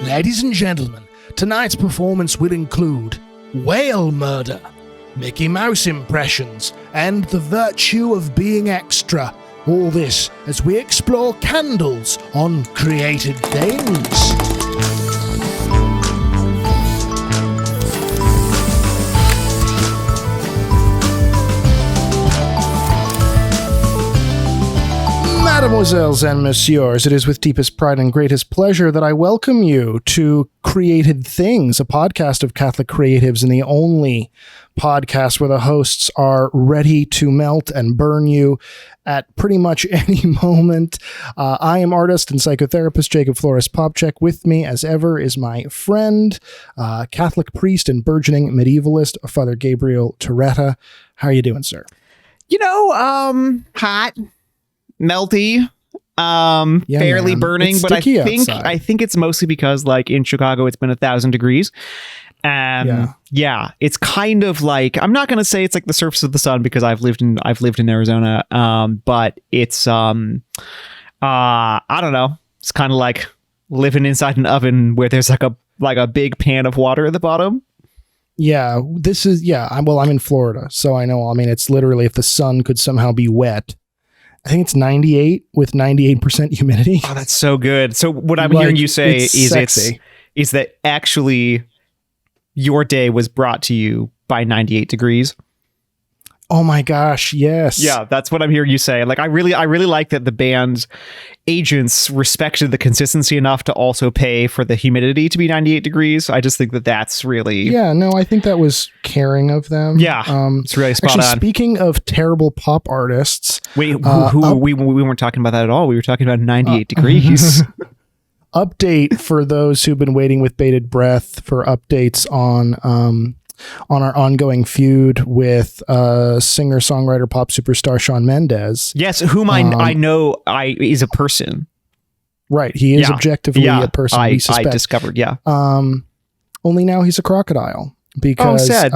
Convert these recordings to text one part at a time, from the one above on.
Ladies and gentlemen, tonight's performance will include whale murder, Mickey Mouse impressions, and the virtue of being extra. All this as we explore candles on created things. Mademoiselles and messieurs, it is with deepest pride and greatest pleasure that I welcome you to Created Things, a podcast of Catholic creatives and the only podcast where the hosts are ready to melt and burn you at pretty much any moment. I am artist and psychotherapist Jacob Flores Popchek. With me, as ever, is my friend, Catholic priest and burgeoning medievalist, Father Gabriel Torretta. How are you doing, sir? Hot. Melty, fairly man. burning, it's but I outside. think it's mostly because like in Chicago it's been 1,000 degrees. Yeah, it's kind of like, I'm not gonna say it's like the surface of the sun because I've lived in Arizona, but it's I don't know, it's kind of like living inside an oven where there's like a big pan of water at the bottom. Yeah, I'm in Florida, so I know. I mean, it's literally if the sun could somehow be wet. I think it's 98 with 98% humidity. Oh, that's so good. So what I'm hearing you say is that actually your day was brought to you by 98 degrees. Oh my gosh, yes. Yeah, that's what I'm hearing you say. Like I really like that the band's agents respected the consistency enough to also pay for the humidity to be 98 degrees. I just think that that's really... Yeah, no, I think that was caring of them. Yeah, it's really spot on. Speaking of terrible pop artists... Wait, we weren't talking about that at all. We were talking about 98 degrees. Update for those who've been waiting with bated breath for updates on our ongoing feud with singer-songwriter pop superstar Shawn Mendes. Yes, whom I know is a person. Right, he is objectively a person. I discovered. Yeah. Only now he's a crocodile because sad.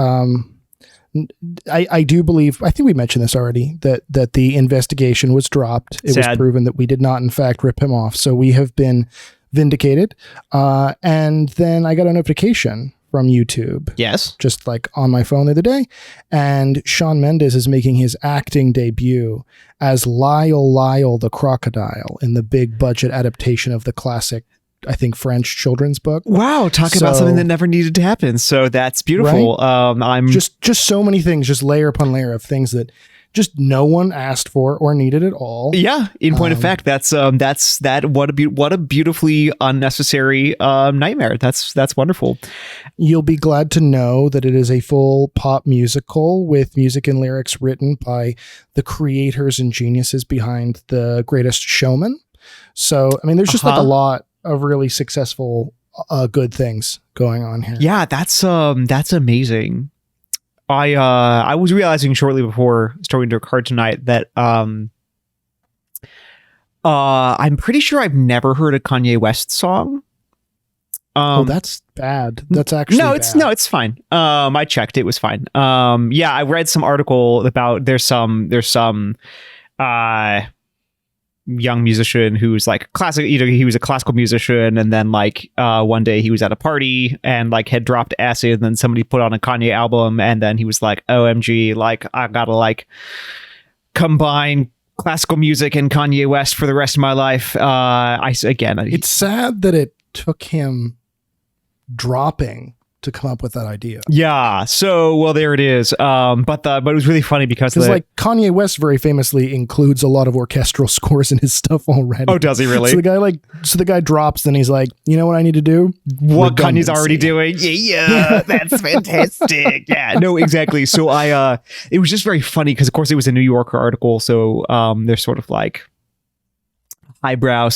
I do believe, I think we mentioned this already, that the investigation was dropped. It was proven that we did not in fact rip him off. So we have been vindicated. And then I got a notification from YouTube. Yes. Just like on my phone the other day. And Shawn Mendes is making his acting debut as Lyle the Crocodile in the big budget adaptation of the classic, I think, French children's book. Wow. Talk about something that never needed to happen. So that's beautiful. Right? I'm just so many things, just layer upon layer of things that just no one asked for or needed at all. Yeah. In point of fact, that's what a beautifully unnecessary nightmare. That's wonderful. You'll be glad to know that it is a full pop musical with music and lyrics written by the creators and geniuses behind The Greatest Showman. So, I mean, there's just like a lot of really successful, good things going on here. Yeah, that's amazing. I was realizing shortly before starting to record tonight that I'm pretty sure I've never heard a Kanye West song. That's bad. That's actually bad. It's fine. I checked, it was fine. Yeah, I read some article about there's some young musician who's like classic, he was a classical musician, and then like one day he was at a party and like had dropped acid, and then somebody put on a Kanye album, and then he was like, OMG, like I gotta like combine classical music and Kanye West for the rest of my life. It's sad that it took him dropping to come up with that idea. Yeah. So, well, there it is. But it was really funny because like Kanye West very famously includes a lot of orchestral scores in his stuff already. Oh, does he really? So the guy drops, then he's like, you know what I need to do? What Kanye's already doing? Yeah, that's fantastic. Yeah, no, exactly. So it was just very funny because of course it was a New Yorker article. So they're sort of like highbrow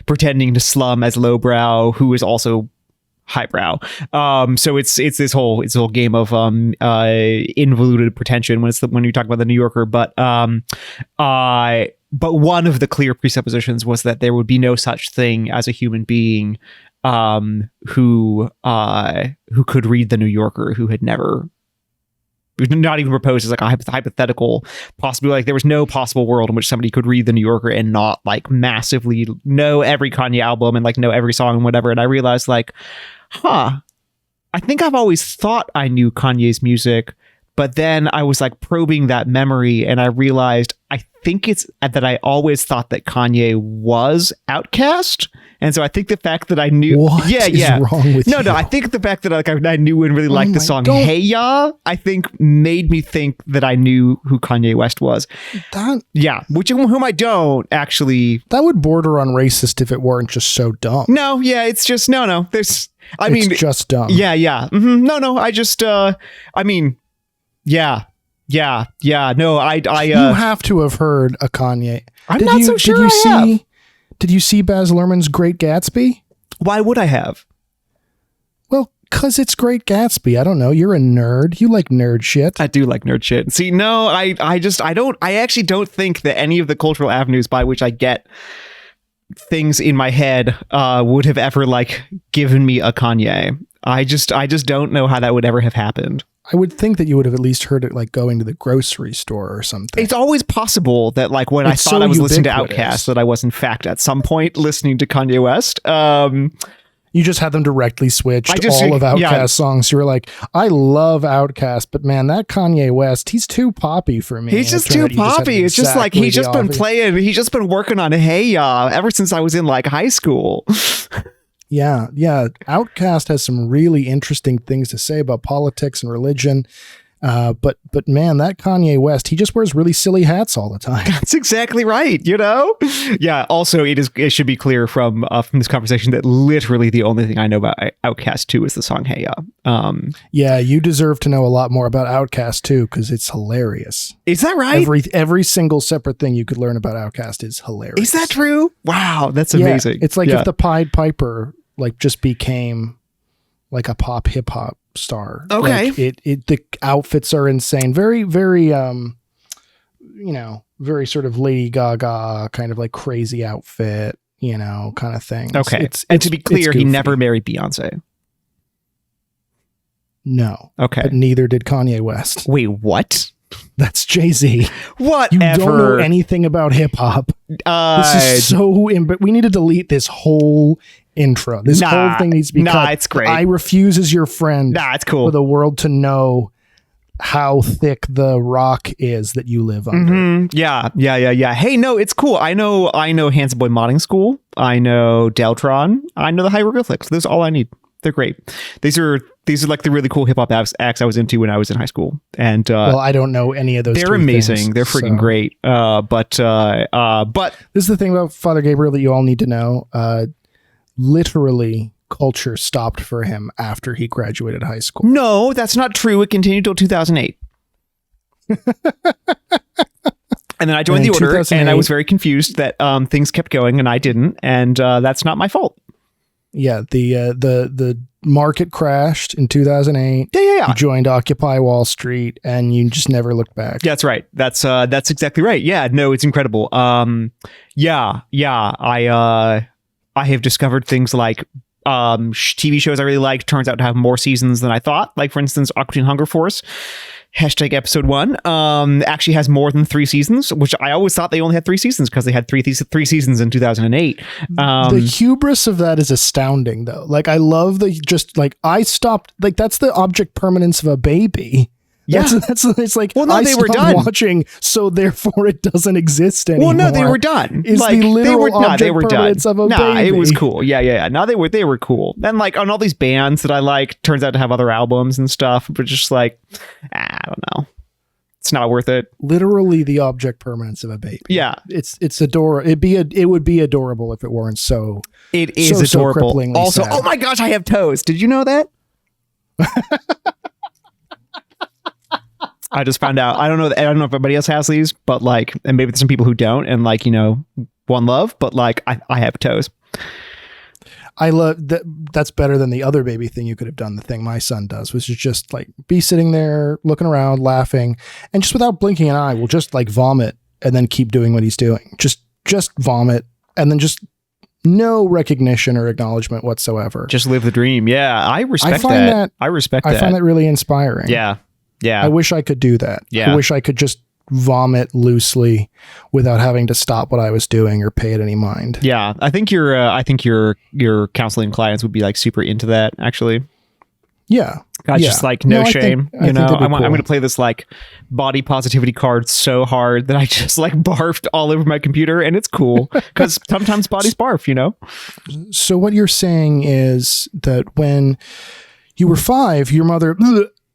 pretending to slum as lowbrow, who is also highbrow. So it's this whole game of involuted pretension when you talk about the New Yorker. But one of the clear presuppositions was that there would be no such thing as a human being who could read the New Yorker who had never not even proposed as like a hypothetical possibility. Like there was no possible world in which somebody could read the New Yorker and not like massively know every Kanye album and like know every song and whatever. And I realized like, I think I've always thought I knew Kanye's music, but then I was like probing that memory and I realized I think it's that I always thought that Kanye was Outkast. And so I think the fact that I knew, what is wrong with you? No, I think the fact that like I knew and really liked the song "Hey Ya," I think made me think that I knew who Kanye West was. Whom I don't actually. That would border on racist if it weren't just so dumb. No, yeah, it's just no. It's just dumb. Yeah. Mm-hmm. No. I just. Yeah. No, you have to have heard a Kanye. I'm not so sure I have. Did you see Baz Luhrmann's Great Gatsby? Why would I have? Well, because it's Great Gatsby. I don't know. You're a nerd. You like nerd shit. I do like nerd shit. See, no, I actually don't think that any of the cultural avenues by which I get things in my head would have ever like given me a Kanye. I just don't know how that would ever have happened. I would think that you would have at least heard it like going to the grocery store or something. It's always possible that like when I thought I was listening to Outkast, that I was in fact at some point listening to Kanye West. You just had them directly switched all of Outkast songs. You were like, I love Outkast, but man, that Kanye West, he's too poppy for me. He's just too poppy. It's just like he's just been working on Hey Ya ever since I was in like high school. Yeah. Outkast has some really interesting things to say about politics and religion. But man, that Kanye West, he just wears really silly hats all the time. That's exactly right. You know? Yeah. Also, it should be clear from this conversation that literally the only thing I know about Outkast 2 is the song Hey Ya. Yeah, you deserve to know a lot more about Outkast 2 because it's hilarious. Is that right? Every single separate thing you could learn about Outkast is hilarious. Is that true? Wow, that's amazing. It's like if the Pied Piper like just became like a pop hip hop star. Okay. Like the outfits are insane. Very, very very sort of Lady Gaga kind of like crazy outfit, kind of thing. Okay. And to be clear, he never married Beyonce. No. Okay. But neither did Kanye West. Wait, what? That's Jay-Z. Whatever. You don't know anything about hip hop. This is so but we need to delete this whole intro. This whole thing needs to be cut. It's great. I refuse as your friend. It's cool. For the world to know how thick the rock is that you live under. Mm-hmm. Yeah. Hey, no, it's cool. I know Handsome Boy Modding School. I know Deltron. I know the Hieroglyphics. That's all I need. They're great. These are like the really cool hip hop acts I was into when I was in high school. And I don't know any of those. They're amazing. Things, they're freaking great. But this is the thing about Father Gabriel that you all need to know. Literally, culture stopped for him after he graduated high school. No, that's not true. It continued till 2008. And then I joined the order, and I was very confused that things kept going and I didn't, and that's not my fault. Yeah, the market crashed in 2008. Yeah. You joined Occupy Wall Street, and you just never looked back. That's right. That's exactly right. Yeah, no, it's incredible. I have discovered things like TV shows I really like turns out to have more seasons than I thought. Like, for instance, Aqua Teen Hunger Force, #episode 1, actually has more than 3 seasons, which I always thought they only had 3 seasons because they had three seasons in 2008. The hubris of that is astounding, though. Like, I love I stopped, like, that's the object permanence of a baby. Yeah. That's it's like, well, no, they were done watching, so therefore it doesn't exist anymore. Well, no, they were done. Is like, the literal object permanence of a baby. It was cool. Yeah. No, they were cool. Then like on all these bands that I like, turns out to have other albums and stuff, but just like, I don't know. It's not worth it. Literally the object permanence of a baby. Yeah. It's adorable. It would be adorable if it weren't so. It is adorable. So also, sad. Oh my gosh, I have toes. Did you know that? I just found out. I don't know if everybody else has these, but like, and maybe there's some people who don't, and like, one love, but like, I have toes. I love that. That's better than the other baby thing you could have done. The thing my son does, which is just like be sitting there looking around, laughing, and just without blinking an eye, will just like vomit and then keep doing what he's doing. Just vomit and then just no recognition or acknowledgement whatsoever. Just live the dream. Yeah, I respect that. I respect that. I find that really inspiring. Yeah. Yeah. I wish I could do that. Yeah. I wish I could just vomit loosely without having to stop what I was doing or pay it any mind. Yeah, I think your counseling clients would be like super into that, actually. Yeah. God, just like no shame. I think that'd be I'm cool. going to play this like body positivity card so hard that I just like barfed all over my computer, and it's cool because sometimes bodies barf, So what you're saying is that when you were 5, your mother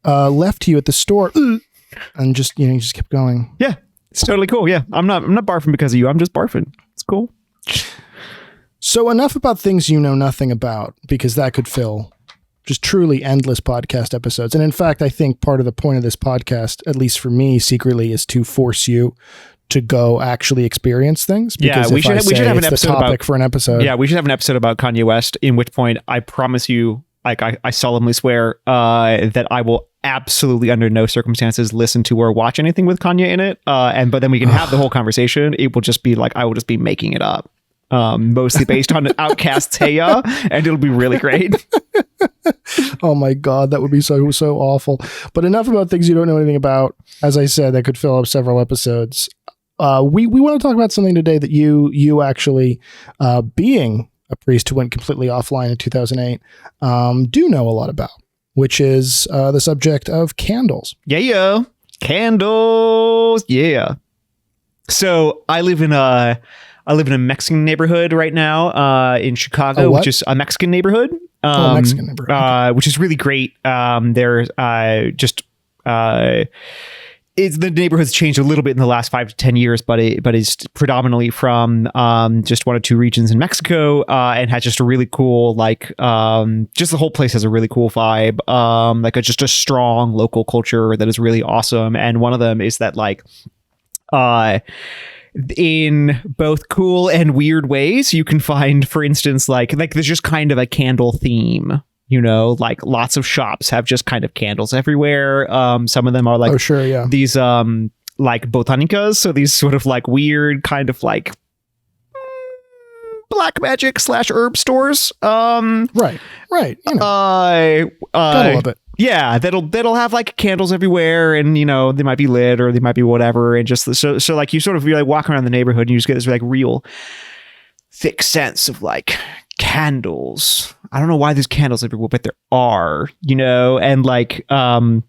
left you at the store and just you just kept going. Yeah, it's totally cool. Yeah, I'm not barfing because of you. I'm just barfing. It's cool. So enough about things you know nothing about, because that could fill just truly endless podcast episodes. And in fact, I think part of the point of this podcast, at least for me secretly, is to force you to go actually experience things. Because we should have an episode topic for an episode. Yeah, we should have an episode about Kanye West. In which point, I promise you, like I solemnly swear that I will absolutely under no circumstances listen to or watch anything with Kanye in it. But then we can have the whole conversation. It will just be like I will just be making it up. Mostly based on Outkast's Hey Ya, and it'll be really great. Oh my God, that would be so awful. But enough about things you don't know anything about. As I said, that could fill up several episodes. We want to talk about something today that you actually, being a priest who went completely offline in 2008, do know a lot about, which is the subject of candles. Yeah, candles. Yeah. So I live in a Mexican neighborhood right now in Chicago, which is a Mexican neighborhood. Mexican neighborhood. Which is really great. There's the neighborhood's changed a little bit in the last 5 to 10 years, but it's predominantly from just 1 or 2 regions in Mexico, and has just a really cool just the whole place has a really cool vibe, just a strong local culture that is really awesome. And one of them is that in both cool and weird ways, you can find, for instance, like there's just kind of a candle theme. Like lots of shops have just kind of candles everywhere. Some of them are like, oh sure, yeah, these like botanicas, so these sort of like weird kind of like black magic / herb stores. Right. Gotta love it. Yeah, that'll have like candles everywhere, and they might be lit or they might be whatever, and just so like you sort of like walk around the neighborhood and you just get this like real thick sense of like candles. I don't know why there's candles everywhere, but there are, and like one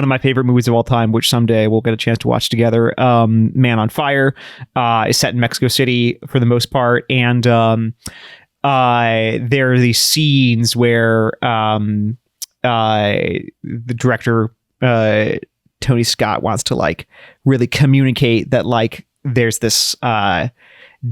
of my favorite movies of all time, which someday we'll get a chance to watch together, Man on Fire, is set in Mexico City for the most part, and there are these scenes where the director Tony Scott wants to like really communicate that like there's this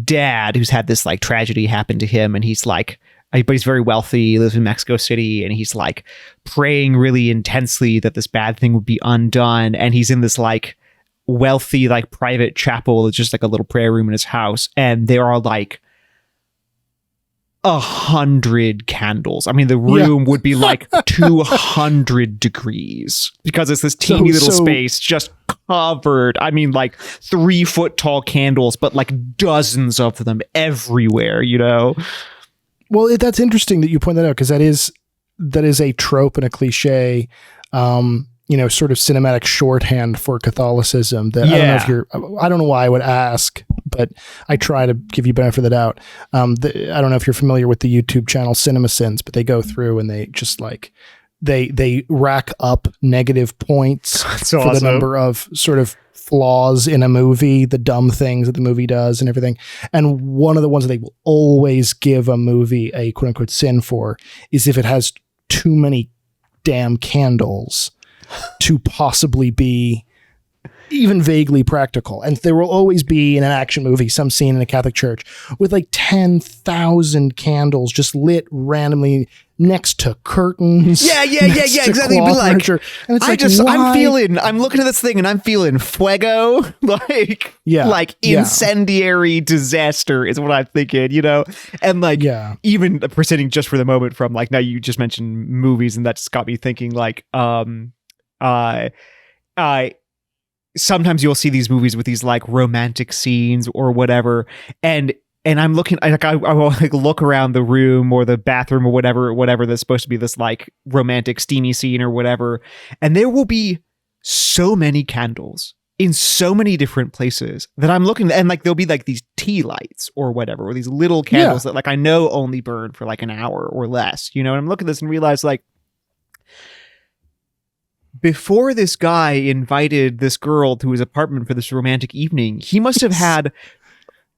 dad who's had this like tragedy happen to him, and he's like, but he's very wealthy, lives in Mexico City, and he's like praying really intensely that this bad thing would be undone. And he's in this like wealthy like private chapel. It's just like a little prayer room in his house, and there are like 100 candles. I mean, the room would be like 200 degrees because it's this teeny little space just covered. I mean, like 3-foot tall candles, but like dozens of them everywhere, Well, that's interesting that you point that out, because that is a trope and a cliche, sort of cinematic shorthand for Catholicism. That I don't know why I would ask, but I try to give you benefit of the doubt. I don't know if you're familiar with the YouTube channel Cinema Sins, but they go through and they just like they rack up negative points for the number of sort of flaws in a movie, the dumb things that the movie does and everything. And one of the ones that they will always give a movie a quote unquote sin for is if it has too many damn candles to possibly be even vaguely practical. And there will always be in an action movie some scene in a Catholic church with like 10,000 candles just lit randomly next to curtains. Yeah, exactly. Be like, and it's I'm looking at this thing and I'm feeling fuego, like incendiary disaster is what I'm thinking, and like, even proceeding just for the moment from like, now you just mentioned movies, and that just got me thinking like, sometimes you'll see these movies with these like romantic scenes or whatever, and and I'm looking, I will like look around the room or the bathroom or whatever that's supposed to be this like romantic steamy scene or whatever, and there will be so many candles in so many different places that I'm looking, and like there'll be like these tea lights or whatever, or these little candles that like I know only burn for like an hour or less, you know. And I'm looking at this and realize like, before this guy invited this girl to his apartment for this romantic evening, he must have had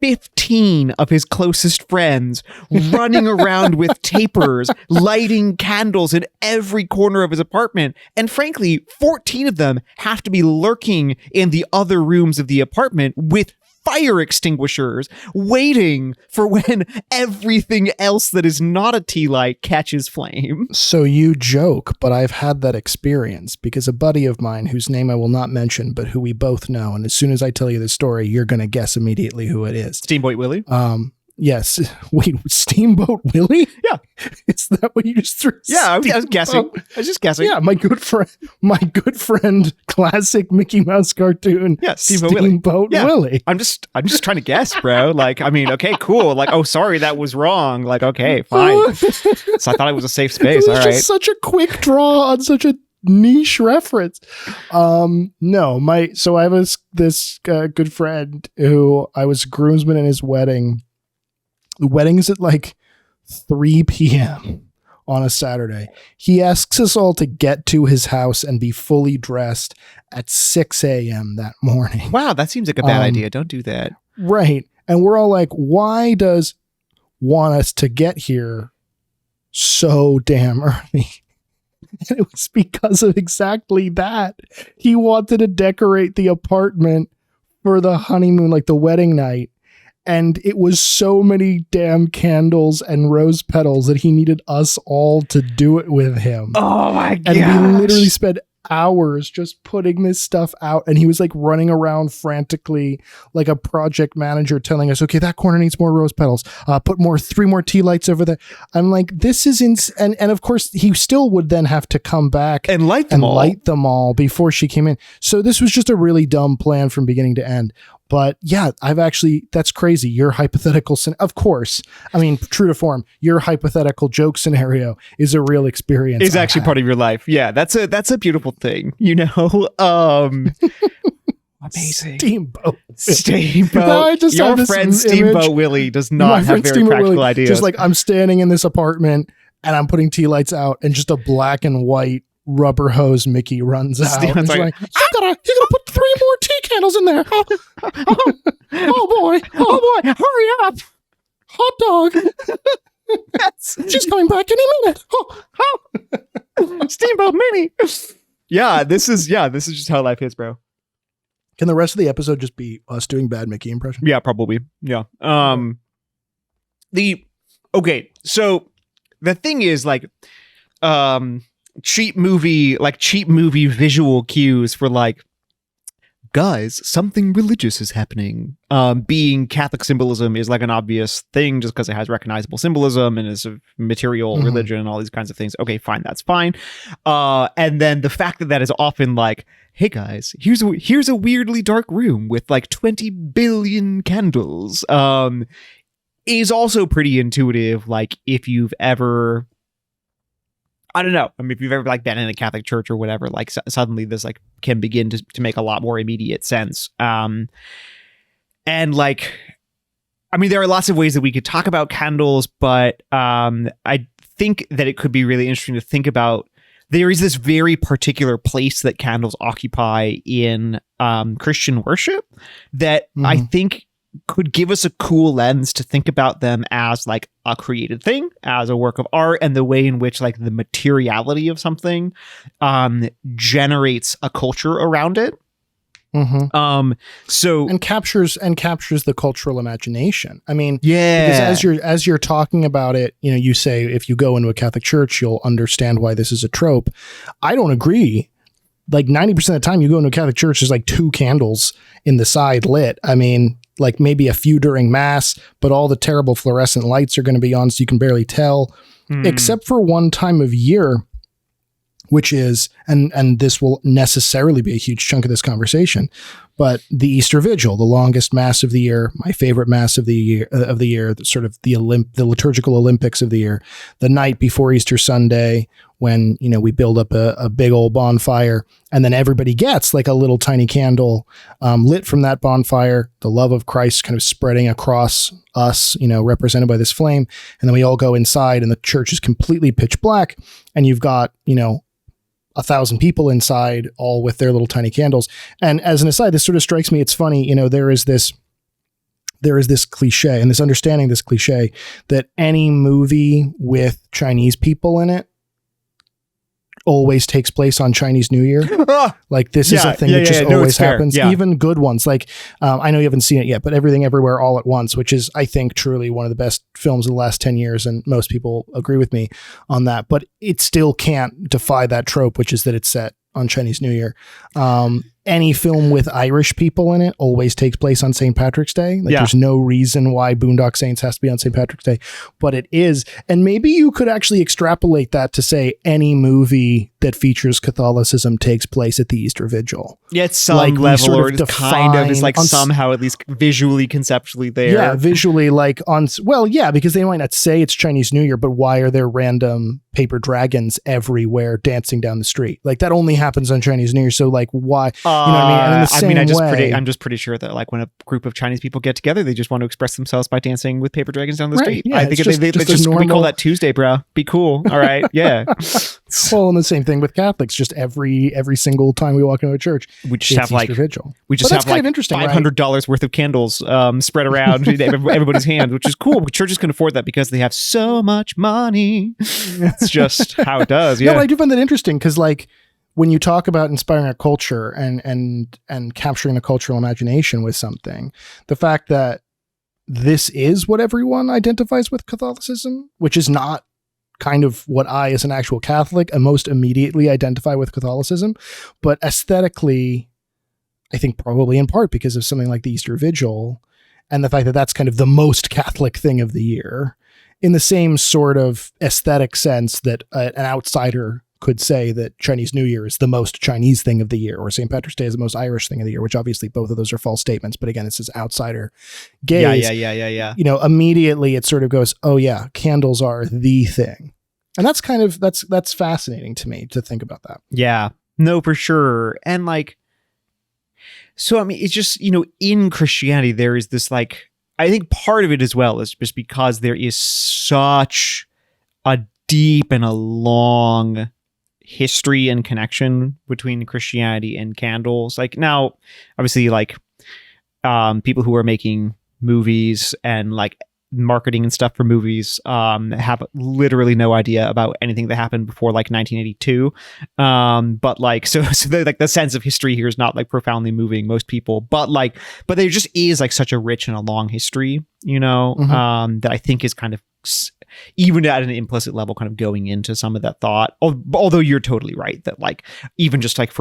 15 of his closest friends running around with tapers, lighting candles in every corner of his apartment. And frankly, 14 of them have to be lurking in the other rooms of the apartment with fire extinguishers, waiting for when everything else that is not a tea light catches flame. So you joke, but I've had that experience because a buddy of mine, whose name I will not mention, but who we both know, and as soon as I tell you the story, you're going to guess immediately who it is. Steamboat Willie? Yes. Wait, Steamboat Willie? Yeah. Is that what you just threw? Yeah, I was guessing. I was just guessing. Yeah, my good friend, classic Mickey Mouse cartoon. Yeah, Steamboat Willie. I'm just trying to guess, bro. Like, I mean, okay, cool. Like, oh, sorry, that was wrong. Like, okay, fine. So I thought it was a safe space. All right. Just such a quick draw on such a niche reference. So I have this good friend who I was groomsman in his wedding. The wedding is at like 3 p.m. on a Saturday. He asks us all to get to his house and be fully dressed at 6 a.m. that morning. Wow, that seems like a bad idea. Don't do that. Right. And we're all like, why does want us to get here so damn early? And it was because of exactly that. He wanted to decorate the apartment for the honeymoon, like the wedding night. And it was so many damn candles and rose petals that he needed us all to do it with him. Oh my god! And we literally spent hours just putting this stuff out, and he was like running around frantically like a project manager telling us, okay, that corner needs more rose petals, put 3 more tea lights over there. I'm like, this is and of course he still would then have to come back and light them all before she came in. So this was just a really dumb plan from beginning to end. But yeah, that's crazy. Your hypothetical, of course, I mean, true to form, your hypothetical joke scenario is a real experience. It's actually part of your life. Yeah, that's a beautiful thing, you know? Amazing. Steamboat. No, your friend Steamboat Willie does not have very practical ideas. Just like I'm standing in this apartment and I'm putting tea lights out and just a black and white rubber hose Mickey runs out. He's like, you gotta put 3 more tea candles in there. Oh boy, hurry up. Hot dog. She's coming back any minute. Steamboat Minnie. Yeah, this is just how life is, bro. Can the rest of the episode just be us doing bad Mickey impression? Yeah, probably. Yeah. So the thing is like, cheap movie visual cues for like, guys, something religious is happening. Being Catholic symbolism is like an obvious thing just because it has recognizable symbolism and is a material religion and all these kinds of things. Okay, fine, that's fine. And then the fact that is often like, hey guys, here's a weirdly dark room with like 20 billion candles. Is also pretty intuitive. Like if you've ever, I don't know. I mean, if you've ever like been in a Catholic church or whatever, like suddenly this like can begin to make a lot more immediate sense. And like, I mean, there are lots of ways that we could talk about candles, but I think that it could be really interesting to think about. There is this very particular place that candles occupy in Christian worship that I think could give us a cool lens to think about them as like a created thing, as a work of art, and the way in which like the materiality of something generates a culture around it. So and captures the cultural imagination. I mean, yeah, because as you're talking about it, you know, you say if you go into a Catholic church, you'll understand why this is a trope. I don't agree. Like 90% of the time you go into a Catholic church, there's like 2 candles in the side lit. I mean, like maybe a few during mass, but all the terrible fluorescent lights are going to be on so you can barely tell, except for one time of year which is, and this will necessarily be a huge chunk of this conversation, but the Easter Vigil, the longest mass of the year, my favorite mass of the year, sort of the liturgical Olympics of the year, the night before Easter Sunday, when, you know, we build up a big old bonfire, and then everybody gets like a little tiny candle lit from that bonfire, the love of Christ kind of spreading across us, you know, represented by this flame. And then we all go inside and the church is completely pitch black, and you've got, you know, 1,000 people inside, all with their little tiny candles. And as an aside, this sort of strikes me, it's funny, you know, there is this cliche and this understanding, this cliche, that any movie with Chinese people in it always takes place on Chinese New Year. Like this is a thing that just always happens. Even good ones. Like I know you haven't seen it yet, but Everything Everywhere All at Once, which is, I think, truly one of the best films of the last 10 years. And most people agree with me on that, but it still can't defy that trope, which is that it's set on Chinese New Year. Any film with Irish people in it always takes place on St. Patrick's Day. Like there's no reason why Boondock Saints has to be on St. Patrick's Day, but it is. And maybe you could actually extrapolate that to say any movie that features Catholicism takes place at the Easter Vigil. Yeah, it's some like level, or kind of is like somehow at least visually, conceptually there. Yeah, visually, like on, well, yeah, because they might not say it's Chinese New Year, but why are there random paper dragons everywhere dancing down the street? Like that only happens on Chinese New Year. So like why, you know what I mean? And in the same way, I'm just pretty sure that like when a group of Chinese people get together, they just want to express themselves by dancing with paper dragons down the street. Yeah, I think they just we call that Tuesday, bro. Be cool. All right. Yeah. Well, and the same thing with Catholics. Just every single time we walk into a church, we just have like Vigil. We just have like $500 worth of candles spread around everybody's hand, which is cool. Churches can afford that because they have so much money. It's just how it does. Yeah, no, but I do find that interesting because, like, when you talk about inspiring a culture and capturing the cultural imagination with something, the fact that this is what everyone identifies with Catholicism, which is not kind of what I, as an actual Catholic, most immediately identify with Catholicism, but aesthetically, I think probably in part because of something like the Easter Vigil and the fact that that's kind of the most Catholic thing of the year, in the same sort of aesthetic sense that an outsider could say that Chinese New Year is the most Chinese thing of the year, or St. Patrick's Day is the most Irish thing of the year, which obviously both of those are false statements. But again, it's this outsider gaze. Yeah. You know, immediately it sort of goes, oh yeah, candles are the thing. And that's kind of, that's fascinating to me to think about that. Yeah, no, for sure. And like, so, I mean, it's just, you know, in Christianity, there is this like, I think part of it as well is just because there is such a deep and a long history and connection between Christianity and candles. Like now, obviously, like people who are making movies and like marketing and stuff for movies have literally no idea about anything that happened before like 1982. But like so like the sense of history here is not like profoundly moving most people, but there just is like such a rich and a long history, you know, that I think is kind of, even at an implicit level, kind of going into some of that thought. Although you're totally right that like even just like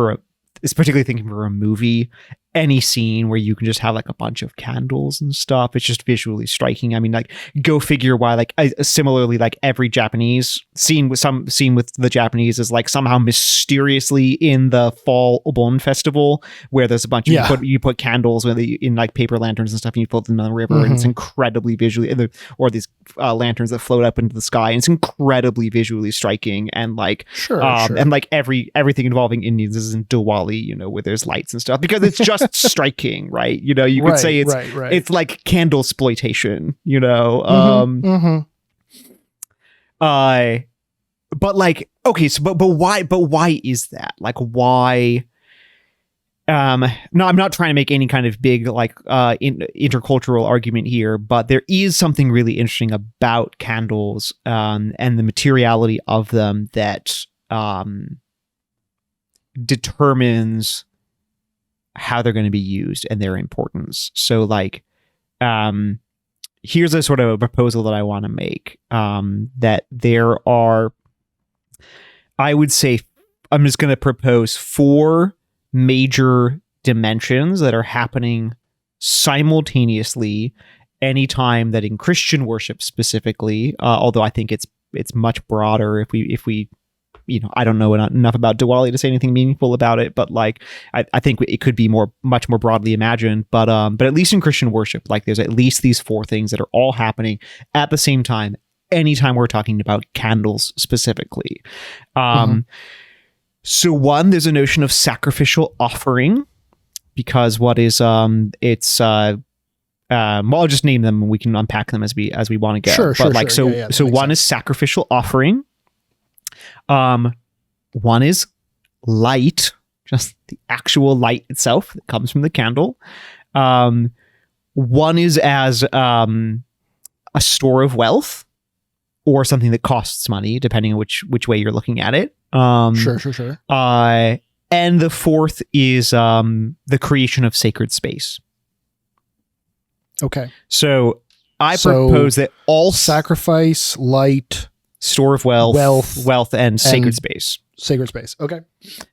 it's particularly thinking for a movie, any scene where you can just have like a bunch of candles and stuff, it's just visually striking. I mean, like, go figure why like similarly like every Japanese scene with the Japanese is like somehow mysteriously in the fall Obon festival where there's a bunch of you put candles in like paper lanterns and stuff, and you float them in the river, and it's incredibly visually, or these lanterns that float up into the sky, and it's incredibly visually striking. And like and like everything involving Indians is in Diwali, you know, where there's lights and stuff, because it's just striking, right? You know, you could say it's like candle exploitation, you know. But like, okay, so but why is that? Like, why? No, I'm not trying to make any kind of big like intercultural argument here, but there is something really interesting about candles and the materiality of them that determines how they're going to be used and their importance. So like, here's a sort of a proposal that I want to make, that there are, I would say, I'm just going to propose 4 major dimensions that are happening simultaneously anytime that in Christian worship specifically, although I think it's much broader if we I don't know enough about Diwali to say anything meaningful about it, but like I think it could be much more broadly imagined. But at least in Christian worship, like there's at least these four things that are all happening at the same time. Anytime we're talking about candles specifically. So one, there's a notion of sacrificial offering, because what is I'll just name them and we can unpack them as we want to go. So one is sacrificial offering. One is light, just the actual light itself that comes from the candle. One is as a store of wealth, or something that costs money, depending on which way you're looking at it. Sure. And the fourth is the creation of sacred space. Okay. So I propose that all sacrifice, light, store of wealth, and sacred space. Sacred space. Okay.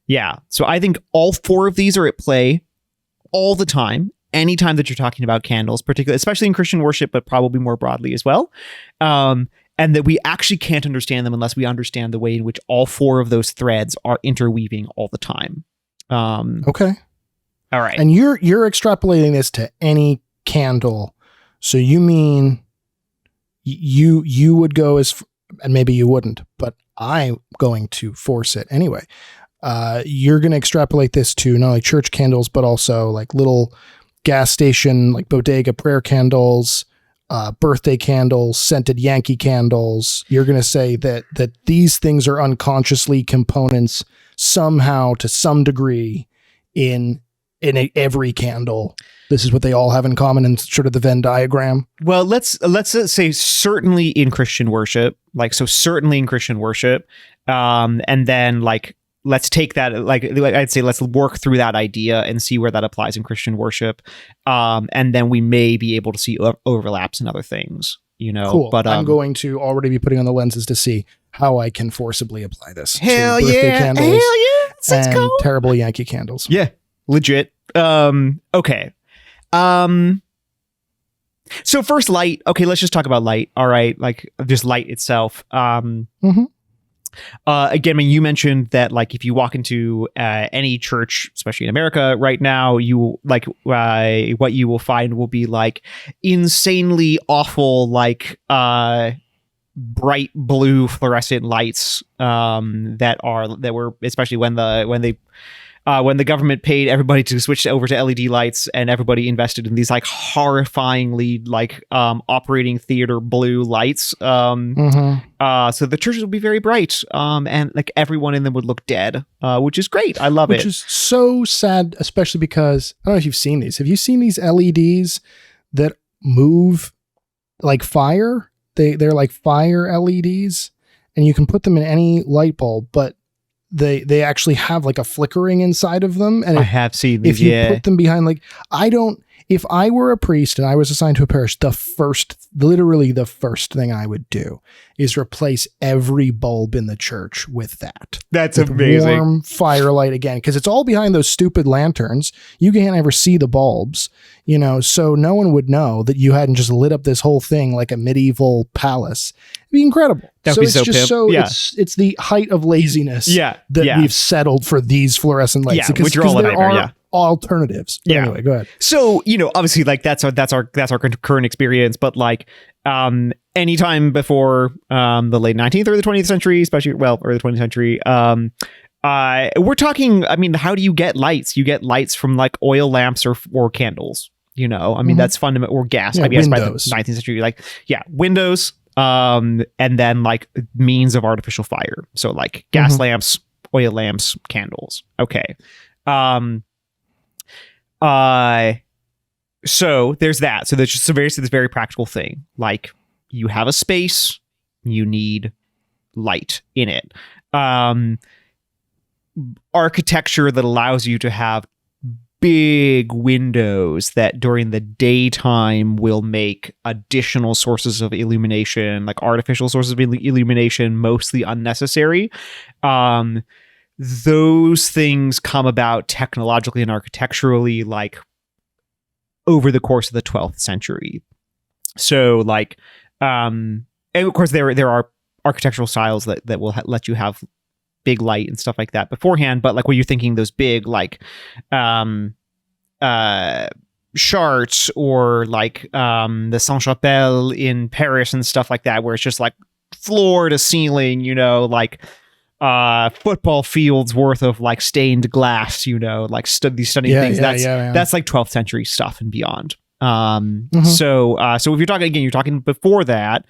Yeah. So I think all four of these are at play all the time. Anytime that you're talking about candles, particularly, especially in Christian worship, but probably more broadly as well. And that we actually can't understand them unless we understand the way in which all four of those threads are interweaving all the time. Okay. All right. And you're extrapolating this to any candle. So you mean you would go as, and maybe you wouldn't, but I'm going to force it anyway. You're going to extrapolate this to not only church candles, but also like little gas station, like bodega prayer candles, birthday candles, scented Yankee candles. You're going to say that these things are unconsciously components somehow to some degree in every candle. This is what they all have in common in sort of the Venn diagram. Well, let's say certainly in Christian worship, and then like let's take that, like I'd say, let's work through that idea and see where that applies in Christian worship. And then we may be able to see overlaps in other things, Cool. But I'm going to already be putting on the lenses to see how I can forcibly apply this. Hell to birthday yeah. candles Hell yeah. That's and cool. terrible Yankee candles. Yeah. Legit. Okay. So first, light. Okay, let's just talk about light. All right, like just light itself. Again, I mean, you mentioned that like if you walk into any church, especially in America right now, you like what you will find will be like insanely awful, like bright blue fluorescent lights that were, especially when the government paid everybody to switch over to LED lights, and everybody invested in these like horrifyingly like operating theater blue lights. So the churches would be very bright, and like everyone in them would look dead, which is great. I love it. Which is so sad, especially because I don't know if you've seen these. Have you seen these LEDs that move like fire? They're like fire LEDs, and you can put them in any light bulb, but they actually have like a flickering inside of them. And I have seen these. If you put them behind, like, if I were a priest and I was assigned to a parish, literally the first thing I would do is replace every bulb in the church with that. That's with amazing. Warm firelight again, because it's all behind those stupid lanterns. You can't ever see the bulbs, so no one would know that you hadn't just lit up this whole thing like a medieval palace. It'd be incredible. That'd be so pimp. It's the height of laziness that we've settled for these fluorescent lights. Which are all a nightmare. Alternatives. But anyway, go ahead. So, obviously like that's our current experience, but like anytime before the late 19th or the 20th century, especially or the 20th century, we're talking, I mean, how do you get lights? You get lights from like oil lamps or candles, I mean, that's fundamental, or gas, I guess, by the 19th century, windows, and then like means of artificial fire. So like gas lamps, oil lamps, candles. Okay. So there's that. So there's just this very practical thing. Like you have a space, you need light in it. Architecture that allows you to have big windows that during the daytime will make additional sources of illumination, like artificial sources of illumination, mostly unnecessary. Those things come about technologically and architecturally, like over the course of the 12th century. So and of course there are architectural styles that will let you have big light and stuff like that beforehand. But like, were you thinking those big like charts, or like the Saint-Chapelle in Paris and stuff like that, where it's just like floor to ceiling, like football fields worth of like stained glass, like these stunning things. That's like 12th century stuff and beyond. So if you're talking before that,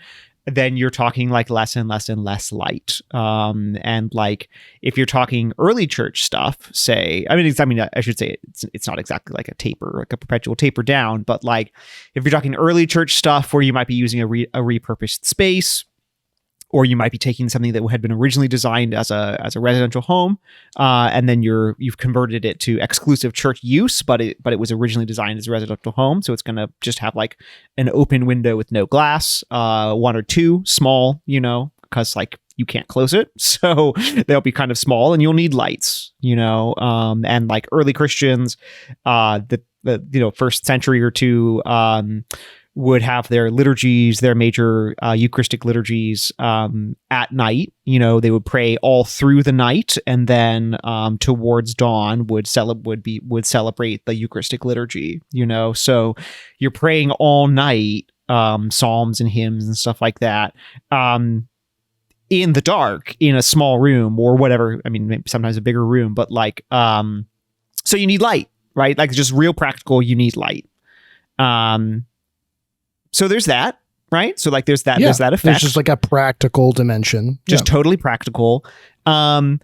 then you're talking like less and less and less light. And like, if you're talking early church stuff, say, I should say it's not exactly like a taper, like a perpetual taper down, but like, if you're talking early church stuff where you might be using a repurposed space, or you might be taking something that had been originally designed as a residential home, and then you've converted it to exclusive church use, but it was originally designed as a residential home, so it's going to just have like an open window with no glass, one or two small, because like you can't close it, so they'll be kind of small, and you'll need lights, and like early Christians, the first century or two, would have their liturgies, their major Eucharistic liturgies at night. They would pray all through the night, and then towards dawn would celebrate the Eucharistic liturgy. So you're praying all night, psalms and hymns and stuff like that, in the dark, in a small room or whatever. I mean, maybe sometimes a bigger room, but like, so you need light, right? Like, just real practical, you need light. So there's that, right? So like, there's that effect. There's just like a practical dimension. Just totally practical. But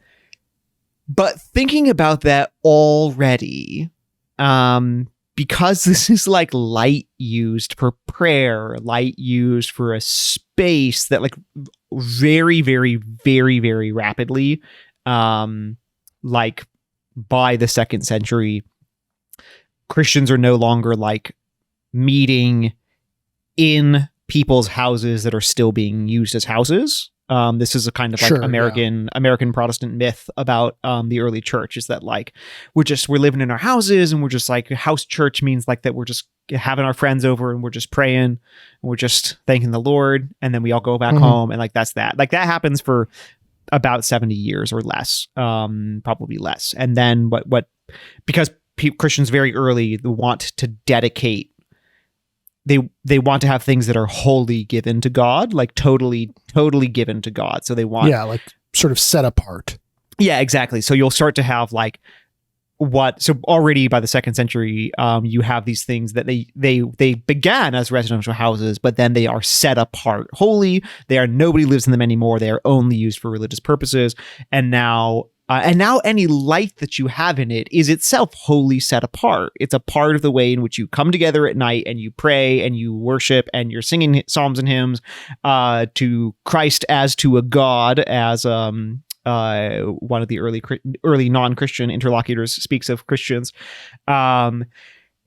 thinking about that already, because this is like light used for prayer, light used for a space that like very, very, very, very rapidly, like by the 2nd century, Christians are no longer like meeting in people's houses that are still being used as houses. This is a kind of like American Protestant myth about the early church, is that like we're living in our houses, and we're just like, house church means like that we're just having our friends over, and we're just praying, and we're just thanking the Lord, and then we all go back home, and like that's that. Like that happens for about 70 years or less, probably less. And then because Christians very early want to dedicate. They want to have things that are wholly given to God, like totally given to God. So they want, like sort of set apart. Yeah, exactly. So you'll start to have like so already by the 2nd century, you have these things that they began as residential houses, but then they are set apart wholly. Nobody lives in them anymore. They are only used for religious purposes. And now any light that you have in it is itself wholly set apart. It's a part of the way in which you come together at night, and you pray and you worship, and you're singing psalms and hymns to Christ as to a God, as one of the early non-Christian interlocutors speaks of Christians. And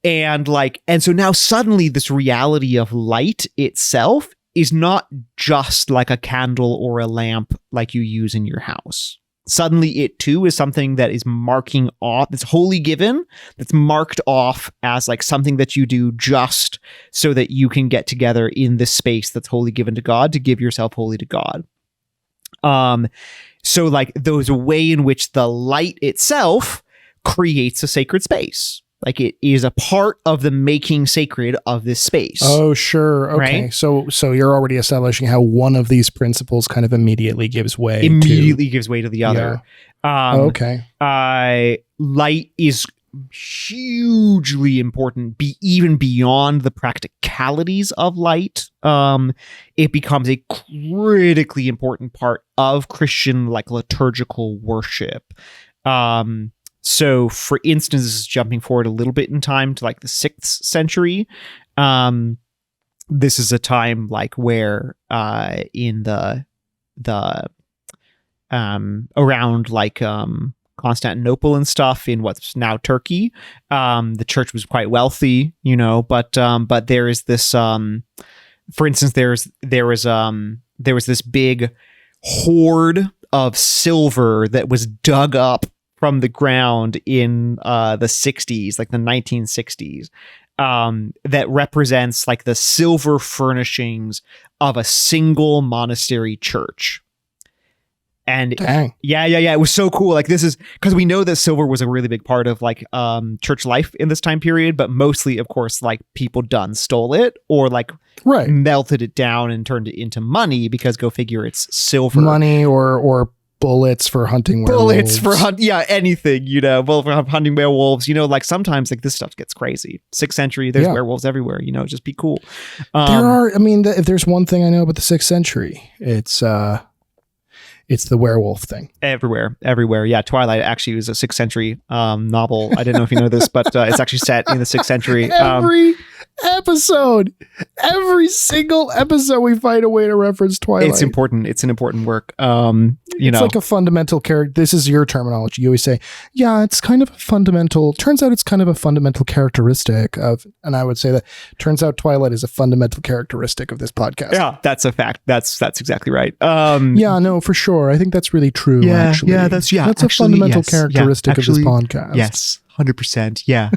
so now suddenly this reality of light itself is not just like a candle or a lamp like you use in your house. Suddenly it too is something that is marking off, that's wholly given, that's marked off as like something that you do just so that you can get together in this space that's wholly given to God, to give yourself wholly to God. So like those way in which the light itself creates a sacred space. Like it is a part of the making sacred of this space. Oh, sure. Okay. Right? So you're already establishing how one of these principles kind of immediately gives way to the other. Yeah. Okay. Light is hugely important, even beyond the practicalities of light. It becomes a critically important part of Christian like liturgical worship. So, for instance, this is jumping forward a little bit in time to like the 6th century. This is a time like where in the around like Constantinople and stuff in what's now Turkey, the church was quite wealthy, but there is this for instance, there was this big hoard of silver that was dug up from the ground in the 60s, like the 1960s, that represents like the silver furnishings of a single monastery church. And Dang. yeah. It was so cool. Like, this is because we know that silver was a really big part of like church life in this time period, but mostly, of course, like people stole it or like melted it down and turned it into money, because go figure, it's silver. Money or bullets for hunting werewolves. Anything, for hunting werewolves, like sometimes like this stuff gets crazy. 6th century, there's werewolves everywhere, just be cool. If there's one thing I know about the 6th century, it's the werewolf thing. Everywhere. Yeah, Twilight actually was a 6th century novel. I didn't know if you know this, but it's actually set in the 6th century. Every single episode, we find a way to reference Twilight. It's important. It's an important work. It's like a fundamental character. This is your terminology. You always say, yeah, it's kind of a fundamental. Turns out it's kind of a fundamental characteristic of, and I would say that turns out Twilight is a fundamental characteristic of this podcast. Yeah, that's a fact. That's exactly right. Yeah, no, for sure. I think that's really true. Actually, that's actually, a fundamental characteristic of this podcast. Yes. 100%. Yeah,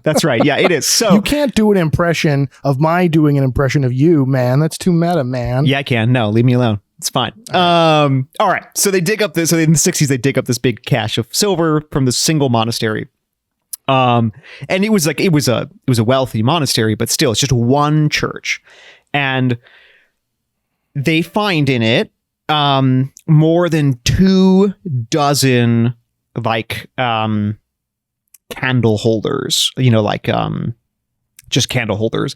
that's right. Yeah, it is. So you can't do an impression of my doing an impression of you, man. That's too meta, man. Yeah, I can. No, leave me alone. It's fine. All right. So they dig up this. So in the 60s, they dig up this big cache of silver from the single monastery. And it was a wealthy monastery, but still, it's just one church, and they find in it more than 24 like candle holders, just candle holders,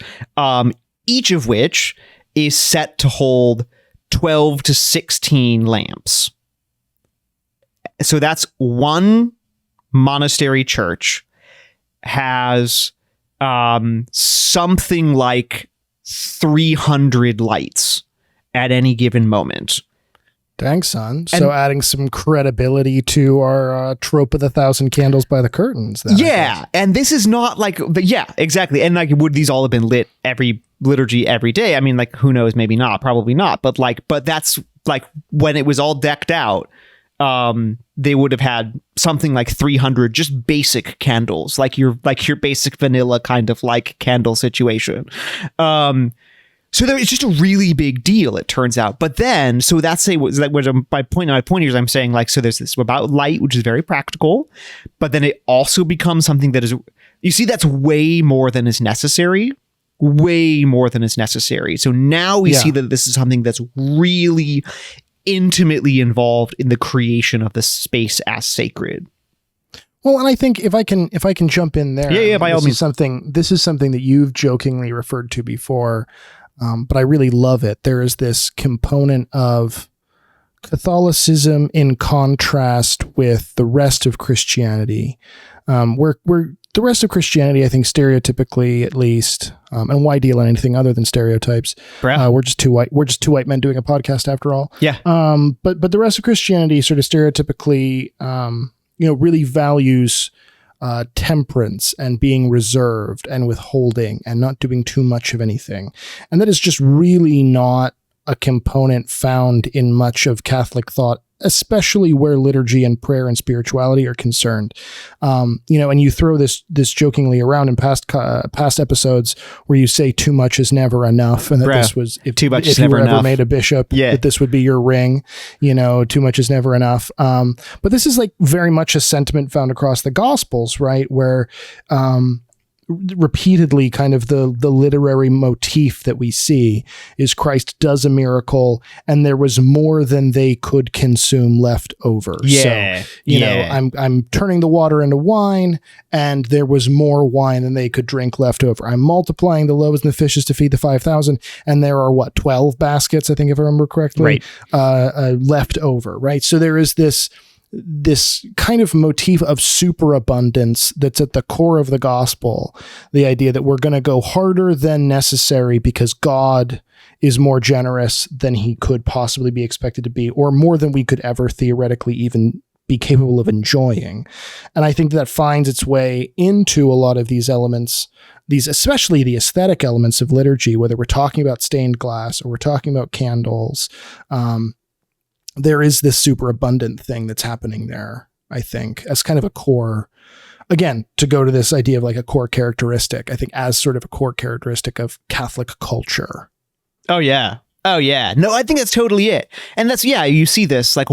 each of which is set to hold 12 to 16 lamps. So that's one monastery church has something like 300 lights at any given moment. Dang, son. So adding some credibility to our trope of the 1,000 candles by the curtains. Yeah. And this is not like, exactly. And like, would these all have been lit every liturgy every day? I mean, like, who knows? Maybe not, probably not. But that's like when it was all decked out, they would have had something like 300 just basic candles, like your basic vanilla kind of like candle situation. So it's just a really big deal, it turns out. But then, so that's my point here is I'm saying, like, so there's this about light, which is very practical, but then it also becomes something that is, you see, that's way more than is necessary. So now we see that this is something that's really intimately involved in the creation of the space as sacred. Well, and I think if I can jump in there, by all means. This is something that you've jokingly referred to before. But I really love it. There is this component of Catholicism in contrast with the rest of Christianity, where the rest of Christianity, I think stereotypically at least, and why deal on anything other than stereotypes? We're just two white men doing a podcast after all. Yeah. But the rest of Christianity sort of stereotypically, really values temperance and being reserved and withholding and not doing too much of anything. And that is just really not a component found in much of Catholic thought, especially where liturgy and prayer and spirituality are concerned. And you throw this jokingly around in past episodes where you say too much is never enough, and that this was if you were ever made a bishop, that this would be your ring. Too much is never enough. But this is like very much a sentiment found across the Gospels, right? Where repeatedly kind of the literary motif that we see is Christ does a miracle and there was more than they could consume left over. I'm turning the water into wine and there was more wine than they could drink left over. I'm multiplying the loaves and the fishes to feed the 5,000 and there are 12 baskets, I think, if I remember correctly, left over, right? So there is this kind of motif of superabundance that's at the core of the gospel. The idea that we're going to go harder than necessary because God is more generous than he could possibly be expected to be, or more than we could ever theoretically even be capable of enjoying. And I think that finds its way into a lot of these elements, especially the aesthetic elements of liturgy, whether we're talking about stained glass or we're talking about candles. There is this superabundant thing that's happening there, I think, as kind of a core, again, to go to this idea of like a core characteristic, I think as sort of a core characteristic of Catholic culture. Oh, yeah. No, I think that's totally it. And that's, you see this, like,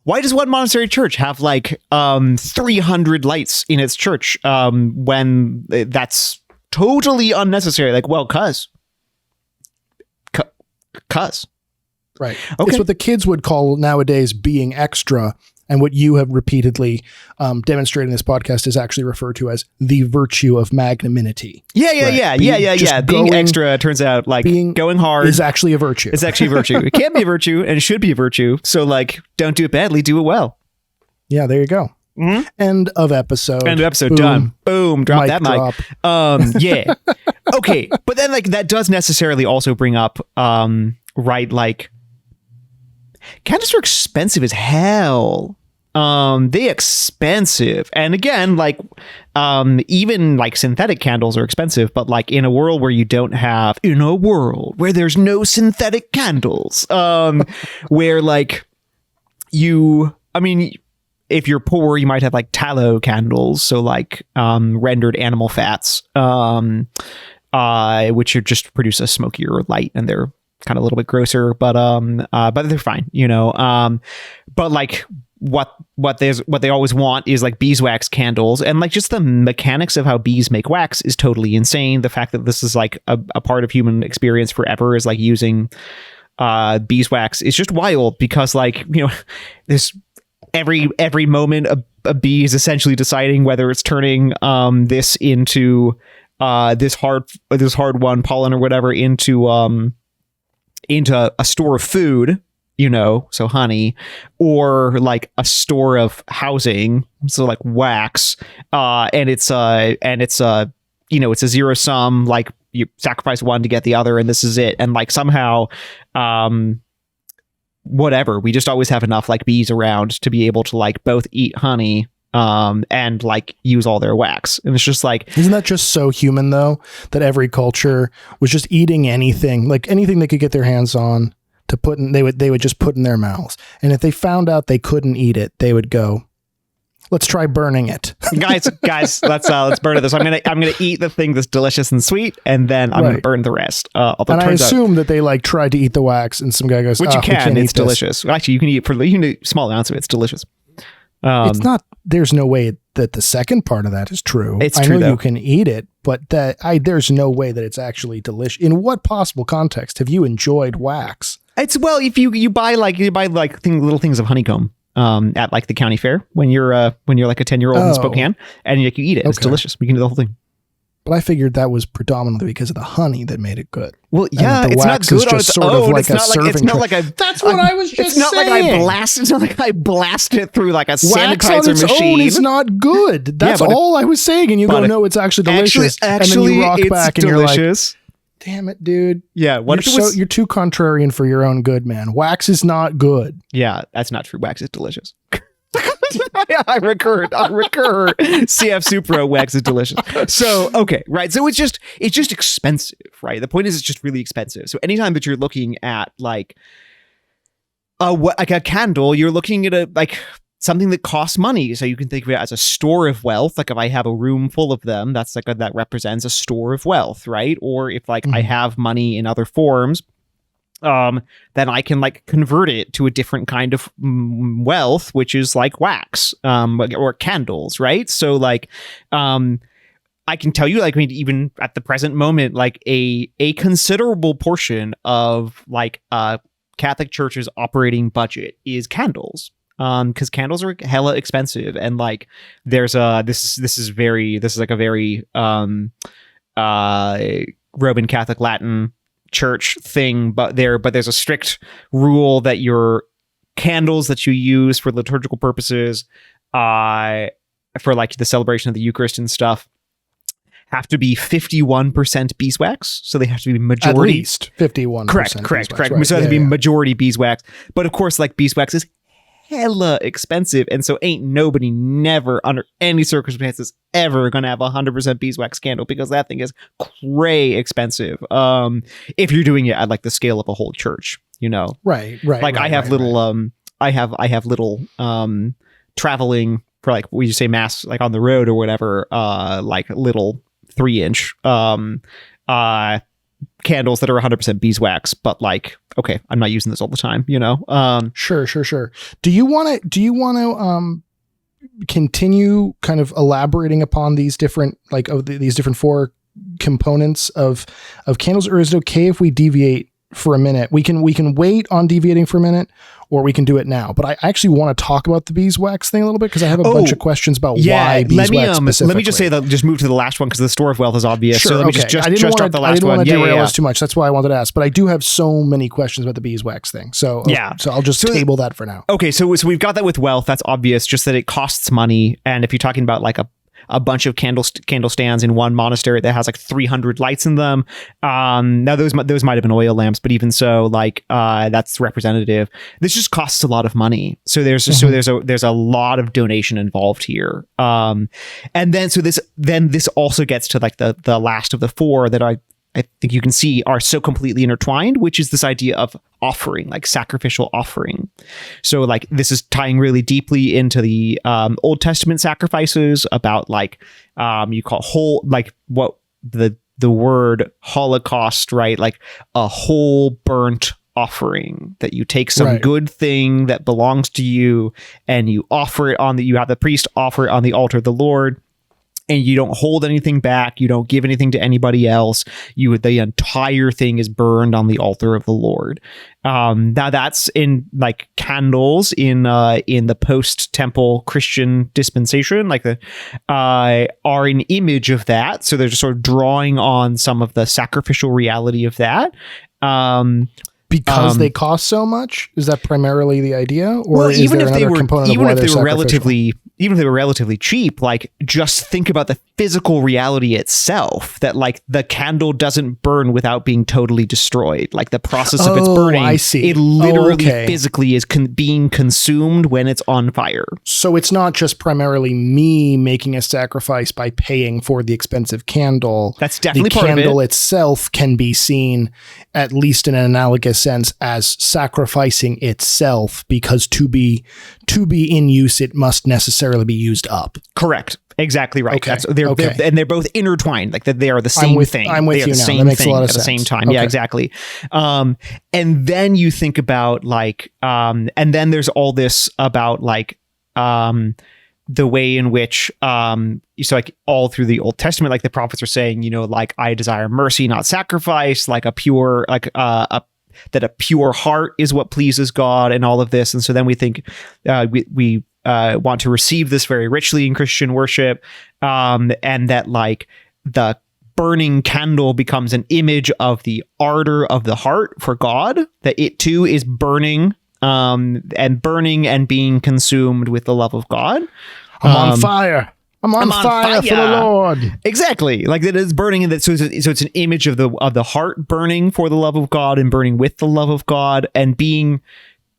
why does one monastery church have like 300 lights in its church when that's totally unnecessary? Like, well, cuz. Right. Okay. It's what the kids would call nowadays being extra. And what you have repeatedly demonstrated in this podcast is actually referred to as the virtue of magnanimity. Yeah. Being extra turns out like going hard is actually a virtue. It's actually a virtue. It can be a virtue and it should be a virtue. So like, don't do it badly, do it well. Yeah, there you go. Mm-hmm. End of episode. Boom. Done. Boom. Drop that mic. Yeah. Okay. But then like that does necessarily also bring up, right, like candles are expensive as hell. They expensive. And again, like, even like synthetic candles are expensive, but like in a world where there's no synthetic candles, where like if you're poor, you might have like tallow candles. So like, rendered animal fats, which are just produce a smokier light, and they're kind of a little bit grosser, but they're fine, but like what they always want is like beeswax candles, and like just the mechanics of how bees make wax is totally insane. The fact that this is like a part of human experience forever is like using beeswax is just wild, because like, this every moment a bee is essentially deciding whether it's turning this into this hard won pollen or whatever into a store of food, so honey, or like a store of housing, so like wax, and it's a zero sum, like you sacrifice one to get the other, and this is it. And like somehow, whatever, we just always have enough like bees around to be able to like both eat honey and like use all their wax. And it's just like, isn't that just so human though, that every culture was just eating anything they could get their hands on to put in, they would just put in their mouths. And if they found out they couldn't eat it, they would go, let's try burning it. guys, let's burn it. I'm gonna eat the thing that's delicious and sweet, and then I'm gonna burn the rest. And I assume that they like tried to eat the wax, and some guy goes, which you can, it's delicious. Well, actually, you can eat small amounts of it. It's delicious. It's not. There's no way that the second part of that is true. It's I true, know though. You can eat it, but there's no way that it's actually delicious. In what possible context have you enjoyed wax? It's, well, if you buy little things of honeycomb at like the county fair when you're like a 10-year-old in Spokane, and you eat it. It's delicious. We can do the whole thing. But I figured that was predominantly because of the honey that made it good. Well, yeah, it's not good on its own. It's not like that's what I was just saying. It's not like I blast it through like a wax sanitizer on its machine. Own is not good. That's all I was saying. And you go, no, it's actually delicious. Actually, and then you rock it's back and delicious. You're like, damn it, dude. Yeah. What if it was? You're too contrarian for your own good, man. Wax is not good. Yeah, that's not true. Wax is delicious. I recur. CF Supra wax is delicious. So, okay, right. So it's just expensive, right? The point is, it's just really expensive. So anytime that you're looking at like a candle, you're looking at something that costs money. So you can think of it as a store of wealth. Like if I have a room full of them, that's that represents a store of wealth, right? Or if I have money in other forms, then I can like convert it to a different kind of wealth, which is like wax, or candles, right? So like, I can tell you, even at the present moment, like a considerable portion of like Catholic Church's operating budget is candles. Because candles are hella expensive, and like there's this is like a very Roman Catholic Latin Church thing, but there's a strict rule that your candles that you use for liturgical purposes, for like the celebration of the Eucharist and stuff, have to be 51% beeswax. So they have to be majority, at least 51%. Correct. Right. So they have to be majority beeswax. But of course, like beeswax is hella expensive, and so ain't nobody never under any circumstances ever gonna have 100% beeswax candle, because that thing is cray expensive, if you're doing it at like the scale of a whole church, right like I have little I have little traveling for like we say mass like on the road or whatever, like little 3-inch candles that are 100% beeswax, but like, okay, I'm not using this all the time, you know? Sure. Do you want to continue kind of elaborating upon these different, like, these different four components of candles, or is it okay if we deviate for a minute? We can wait on deviating for a minute, or we can do it now. But I actually want to talk about the beeswax thing a little bit, because I have a bunch of questions about why beeswax specifically. Let me just say that, just move to the last one, because the store of wealth is obvious. Sure, so let me just drop the last one. I didn't want to derail us too much. That's why I wanted to ask. But I do have so many questions about the beeswax thing. So so I'll just table that for now. Okay, so we've got that with wealth. That's obvious. Just that it costs money, and if you're talking about like a bunch of candle stands in one monastery that has like 300 lights in them. Now those might have been oil lamps, but even so, like that's representative. This just costs a lot of money. So there's a lot of donation involved here. And then this also gets to like the last of the four that I think you can see are so completely intertwined, which is this idea of offering, like sacrificial offering. So like this is tying really deeply into the Old Testament sacrifices about like you call whole, like what the word Holocaust, right? Like a whole burnt offering, that you take some good thing that belongs to you and you offer it you have the priest offer it on the altar of the Lord. And you don't hold anything back. You don't give anything to anybody else. The entire thing is burned on the altar of the Lord. Now that's in like candles in the post-temple Christian dispensation, like are an image of that. So they're just sort of drawing on some of the sacrificial reality of that. Because they cost so much? Is that primarily the idea? Or is even there if another component of why they're sacrificial? Even if they were relatively cheap, like just think about the physical reality itself, that like the candle doesn't burn without being totally destroyed. Like the process of its burning, I see. It literally physically is being consumed when it's on fire. So it's not just primarily me making a sacrifice by paying for the expensive candle. That's definitely part of it. The candle itself can be seen, at least in an analogous sense, as sacrificing itself, because to be in use, it must necessarily be used up. Correct. Exactly right. Okay. And they're both intertwined, like that they are the same thing. I'm with you now. That makes a lot of sense. At the same time. Okay. Yeah, exactly. And then you think about like, and then there's all this about like, the way in which, so like all through the Old Testament, like the prophets are saying, you know, like I desire mercy, not sacrifice, like a pure, like that a pure heart is what pleases God, and all of this. And so then we think we want to receive this very richly in Christian worship, and that like the burning candle becomes an image of the ardor of the heart for God, that it too is burning and being consumed with the love of God. I'm on fire. I'm on fire for the Lord. Exactly. Like that is burning in that. So it's an image of the heart burning for the love of God and burning with the love of God and being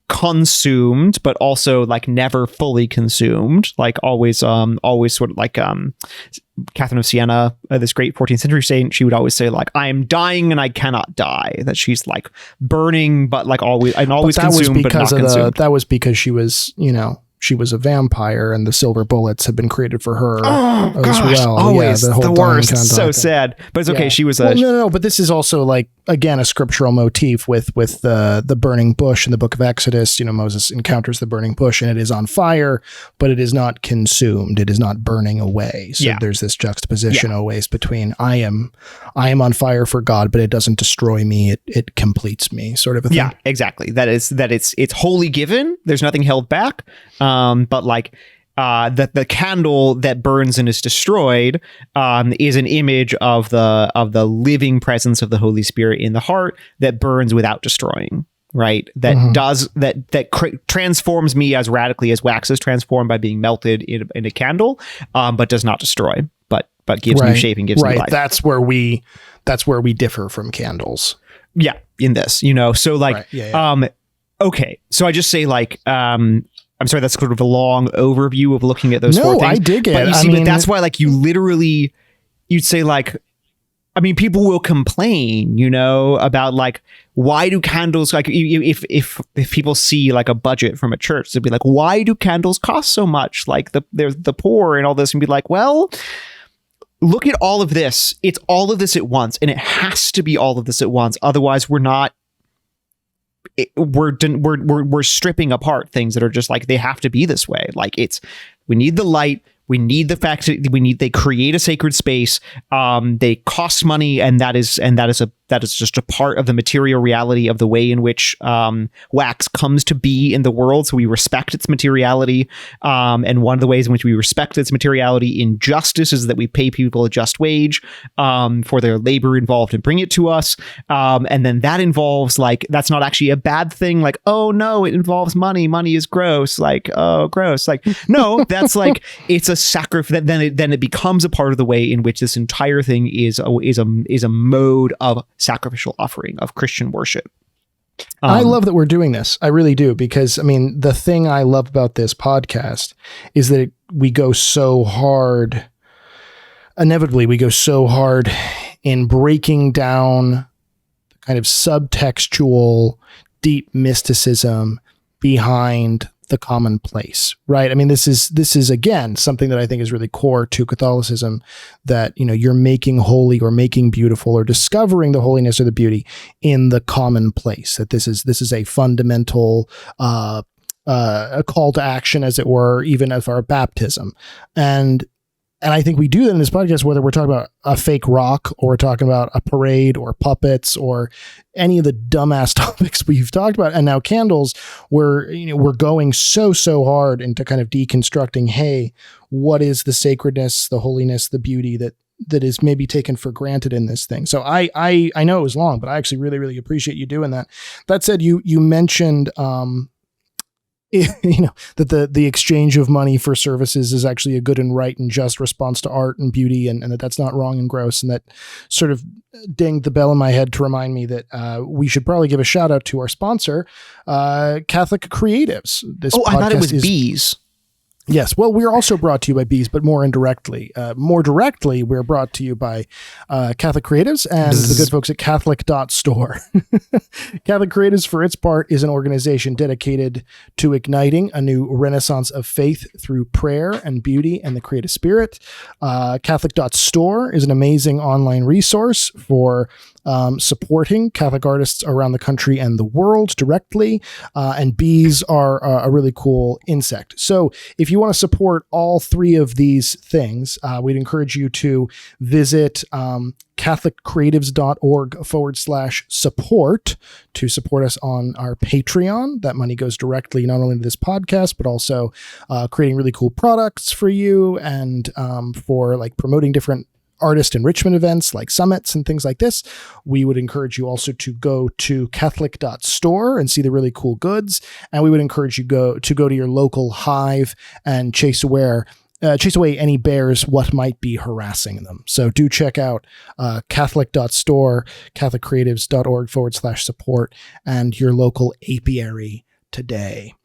consumed, but also like never fully consumed, like always sort of like Catherine of Siena, this great 14th century saint, she would always say like, I am dying and I cannot die, that she's like burning but like always consumed but not consumed. That was because she was, you know, she was a vampire and the silver bullets had been created for her as well. Always the worst. So sad, but it's okay. Yeah. She was no, but this is also like, again, a scriptural motif with the burning bush in the book of Exodus. You know, Moses encounters the burning bush and it is on fire, but it is not consumed. It is not burning away. So there's this juxtaposition always between I am on fire for God, but it doesn't destroy me. It completes me, sort of a thing. Yeah, exactly. That it's wholly given. There's nothing held back. But like the candle that burns and is destroyed is an image of the living presence of the Holy Spirit in the heart that burns without destroying. Right. That transforms me as radically as wax is transformed by being melted in a candle, but does not destroy, but gives new shape and gives new life. That's where we differ from candles. Yeah. In this, you know, so like, okay. So I just say like, I'm sorry, that's sort of a long overview of looking at those four things. No, I dig it. But you see, but that's why, like, you'd say, like, I mean, people will complain, you know, about, like, why do candles, like, if people see, like, a budget from a church, they'd be like, why do candles cost so much? Like, there's the poor and all this, and be like, well, look at all of this. It's all of this at once, and it has to be all of this at once. Otherwise, we're stripping apart things that are just like, they have to be this way. Like, we need the light. We need the fact that they create a sacred space. They cost money, and that is just a part of the material reality of the way in which wax comes to be in the world. So we respect its materiality. And one of the ways in which we respect its materiality in justice is that we pay people a just wage for their labor involved and bring it to us. And then that involves, like, that's not actually a bad thing. Like, oh no, it involves money. Money is gross. Like, oh, gross. Like, no, that's like, it's a sacrifice. Then it becomes a part of the way in which this entire thing is a mode of sacrificial offering of Christian worship. I love that we're doing this. I really do, because I mean, the thing I love about this podcast is that we go so hard. Inevitably, we go so hard in breaking down the kind of subtextual, deep mysticism behind the commonplace, right? I mean, this is again something that I think is really core to Catholicism, that, you know, you're making holy or making beautiful or discovering the holiness or the beauty in the commonplace. That this is a fundamental a call to action, as it were, even of our baptism. And I think we do that in this podcast, whether we're talking about a fake rock or we're talking about a parade or puppets or any of the dumbass topics we've talked about. And now candles, we're going so hard into kind of deconstructing, hey, what is the sacredness, the holiness, the beauty that is maybe taken for granted in this thing. So I know it was long, but I actually really, really appreciate you doing that. That said, you mentioned, you know, that the exchange of money for services is actually a good and right and just response to art and beauty, and that's not wrong and gross. And that sort of dinged the bell in my head to remind me that we should probably give a shout out to our sponsor, Catholic Creatives. This I thought it was bees. Yes. Well, we're also brought to you by bees, but more indirectly. More directly, we're brought to you by Catholic Creatives and the good folks at Catholic.Store. Catholic Creatives, for its part, is an organization dedicated to igniting a new renaissance of faith through prayer and beauty and the creative spirit. Catholic.Store is an amazing online resource for supporting Catholic artists around the country and the world directly. And bees are a really cool insect. So if you want to support all three of these things, we'd encourage you to visit catholiccreatives.org/support to support us on our Patreon. That money goes directly not only to this podcast, but also creating really cool products for you and for like promoting different artist enrichment events like summits and things like this. We would encourage you also to go to Catholic.Store and see the really cool goods. And we would encourage you to go to your local hive and chase away any bears what might be harassing them. So do check out Catholic.Store, catholiccreatives.org/support, and your local apiary today.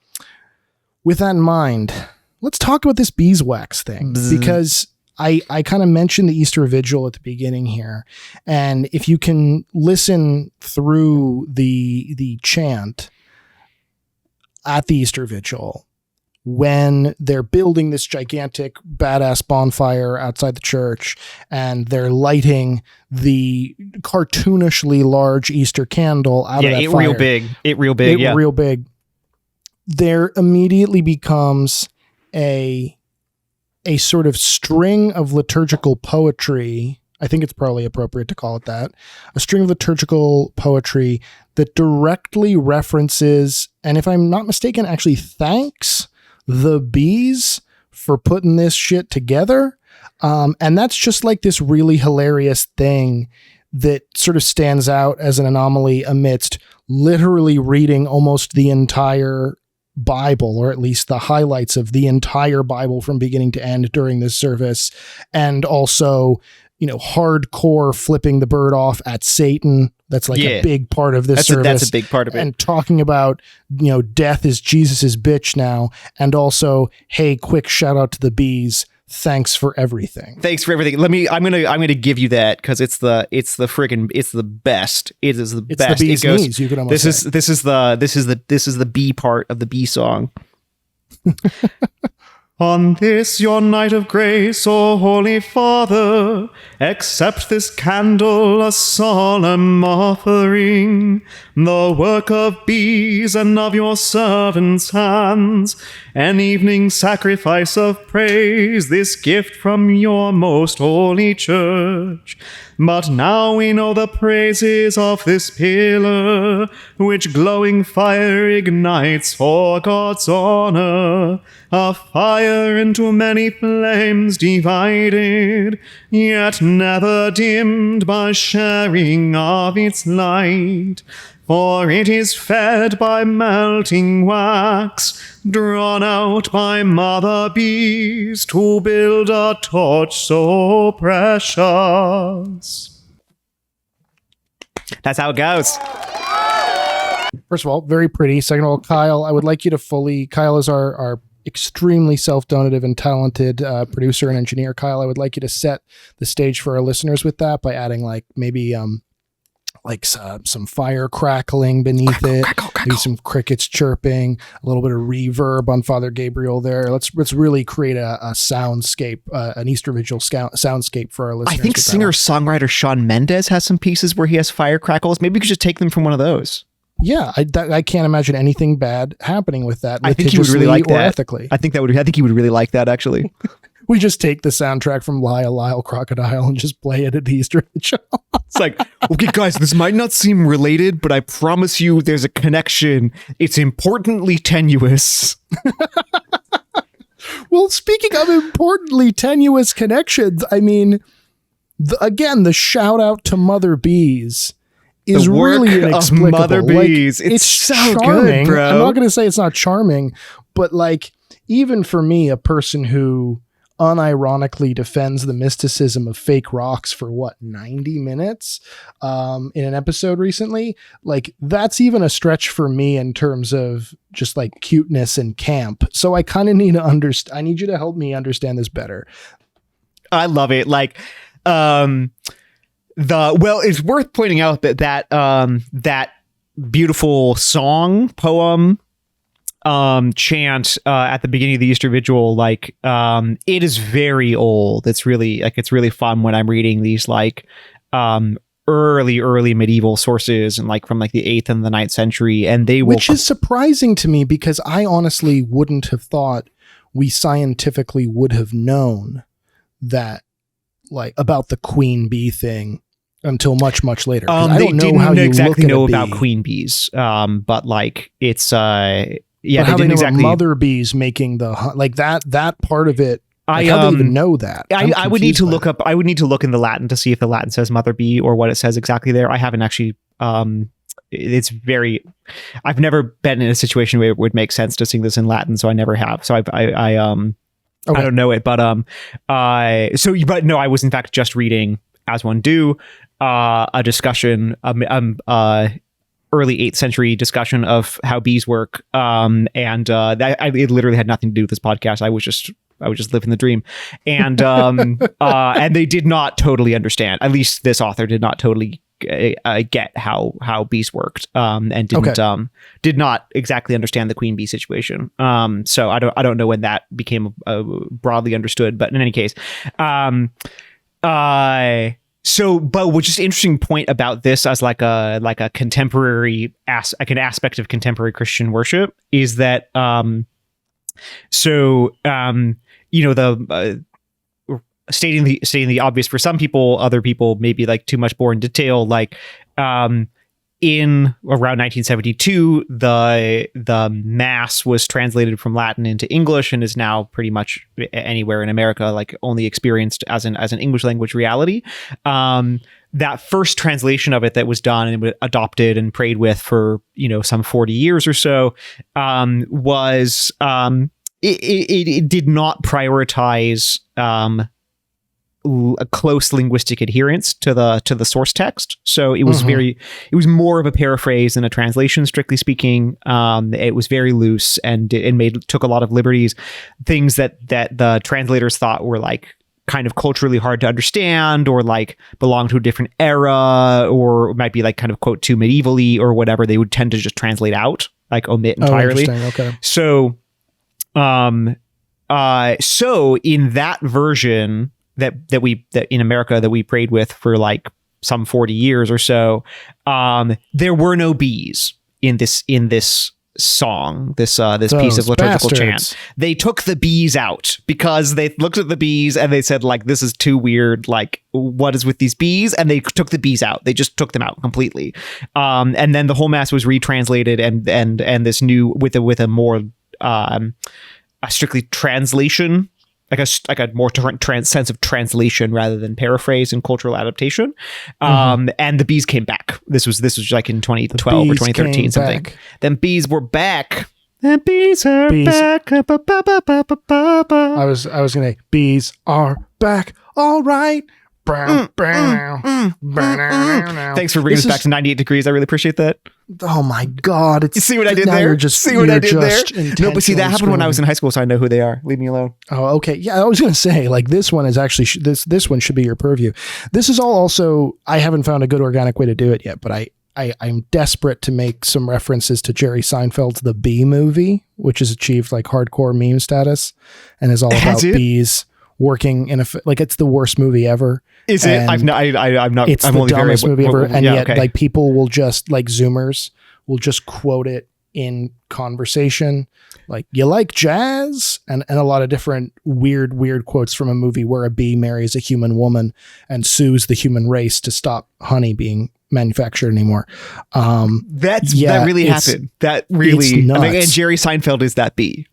With that in mind, let's talk about this beeswax thing, because I kind of mentioned the Easter Vigil at the beginning here. And if you can listen through the chant at the Easter Vigil, when they're building this gigantic badass bonfire outside the church and they're lighting the cartoonishly large Easter candle out of that fire. Real big. There immediately becomes a sort of string of liturgical poetry. I think it's probably appropriate to call it that. A string of liturgical poetry that directly references, and if I'm not mistaken, actually thanks the bees for putting this shit together. And that's just like this really hilarious thing that sort of stands out as an anomaly amidst literally reading almost the entire Bible, or at least the highlights of the entire Bible from beginning to end during this service. And also, you know, hardcore flipping the bird off at Satan. That's like a big part of this service. That's a big part of it. And talking about, you know, death is Jesus's bitch now. And also, hey, quick shout out to the bees. Thanks for everything. Thanks for everything. I'm gonna give you that because it's the best. It is the best. It's the bee's knees, you could almost say. This is the B part of the B song. On this your night of grace, O Holy Father, accept this candle a solemn offering, the work of bees and of your servants' hands, an evening sacrifice of praise, this gift from your most holy church. But now we know the praises of this pillar, which glowing fire ignites for God's honor, a fire into many flames divided, yet never dimmed by sharing of its light. For it is fed by melting wax, drawn out by mother bees to build a torch so precious. That's how it goes. First of all, very pretty. Second of all, Kyle, I would like you to Kyle is our extremely self-donative and talented producer and engineer. Kyle, I would like you to set the stage for our listeners with that by adding maybe some fire crackling beneath it, maybe some crickets chirping, a little bit of reverb on Father Gabriel there. Let's really create a soundscape, an Easter Vigil soundscape for our listeners. I think singer-songwriter Shawn Mendes has some pieces where he has fire crackles. Maybe we could just take them from one of those. Yeah, I can't imagine anything bad happening with that. I think he would really like that. Ethically. I think he would really like that, actually. We just take the soundtrack from Lyle Crocodile and just play it at the Easter Vigil. It's like, okay, guys, this might not seem related, but I promise you there's a connection. It's importantly tenuous. Well, speaking of importantly tenuous connections, I mean, again, the shout out to Mother Bees is really inexplicable. Mother Bees. It's so charming. Good, bro. I'm not going to say it's not charming, but even for me, a person who unironically defends the mysticism of fake rocks for 90 minutes in an episode recently, that's even a stretch for me in terms of just cuteness and camp. So I kind of need to I need you to help me understand this better. I love it. It's worth pointing out that beautiful poem, chant at the beginning of the Easter Vigil, it is very old. It's really fun when I'm reading these early medieval sources and from the 8th and the 9th century, and which is surprising to me because I honestly wouldn't have thought we scientifically would have known that about the queen bee thing until much later. I don't know how you exactly know about queen bees, but it's yeah, but they didn't exactly mother bees making the that part of it. How do they even know that? I would need to look up. I would need to look in the Latin to see if the Latin says mother bee or what it says exactly there. I haven't actually. It's very. I've never been in a situation where it would make sense to sing this in Latin, so I never have. So I don't know it, but but no, I was in fact just reading, as one do, a discussion, early 8th century discussion of how bees work, it literally had nothing to do with this podcast. I was just living the dream, and and they did not totally understand. At least this author did not totally get how bees worked, and did not exactly understand the queen bee situation. So I don't know when that became broadly understood, but in any case, but what's just interesting point about this as a contemporary an aspect of contemporary Christian worship is that stating the obvious for some people, other people maybe too much more in detail, in around 1972 the mass was translated from Latin into English and is now pretty much anywhere in America only experienced as an English language reality. That first translation of it that was done and adopted and prayed with for some 40 years or so was it did not prioritize a close linguistic adherence to the source text. So it was it was more of a paraphrase than a translation, strictly speaking. It was very loose and took a lot of liberties, things that the translators thought were kind of culturally hard to understand or belong to a different era or might be kind of quote too medievally or whatever. They would tend to just translate out, omit entirely. Okay. So, So in that version that in America that we prayed with for like some 40 years or so, there were no bees in this song, this piece of liturgical chant. They took the bees out because they looked at the bees and they said, like, this is too weird. Like, what is with these bees? And they took the bees out. They just took them out completely. And then the whole mass was retranslated and this new with a more a strictly translation, like a more sense of translation rather than paraphrase and cultural adaptation. And the bees came back. This was like in 2012 or 2013 something. Back. Then bees were back. And bees are back. I was gonna say bees are back. All right. Thanks for bringing us back to 98 degrees. I really appreciate that. Oh my God. You see what I did there? No, but see, that happened when I was in high school, so I know who they are. Leave me alone. Oh, okay. Yeah, I was going to say, like, this one is actually, this one should be your purview. This is all also, I haven't found a good organic way to do it yet, but I'm desperate to make some references to Jerry Seinfeld's The Bee Movie, which has achieved like hardcore meme status and is all about bees working in like it's the worst movie ever. Is it? I'm not. It's I'm the only dumbest movie ever, and yet okay. like people will just like Zoomers will just quote it in conversation, like "you like jazz," and a lot of different weird quotes from a movie where a bee marries a human woman and sues the human race to stop honey being manufactured anymore. That really happened. That really, nuts. And Jerry Seinfeld is that bee.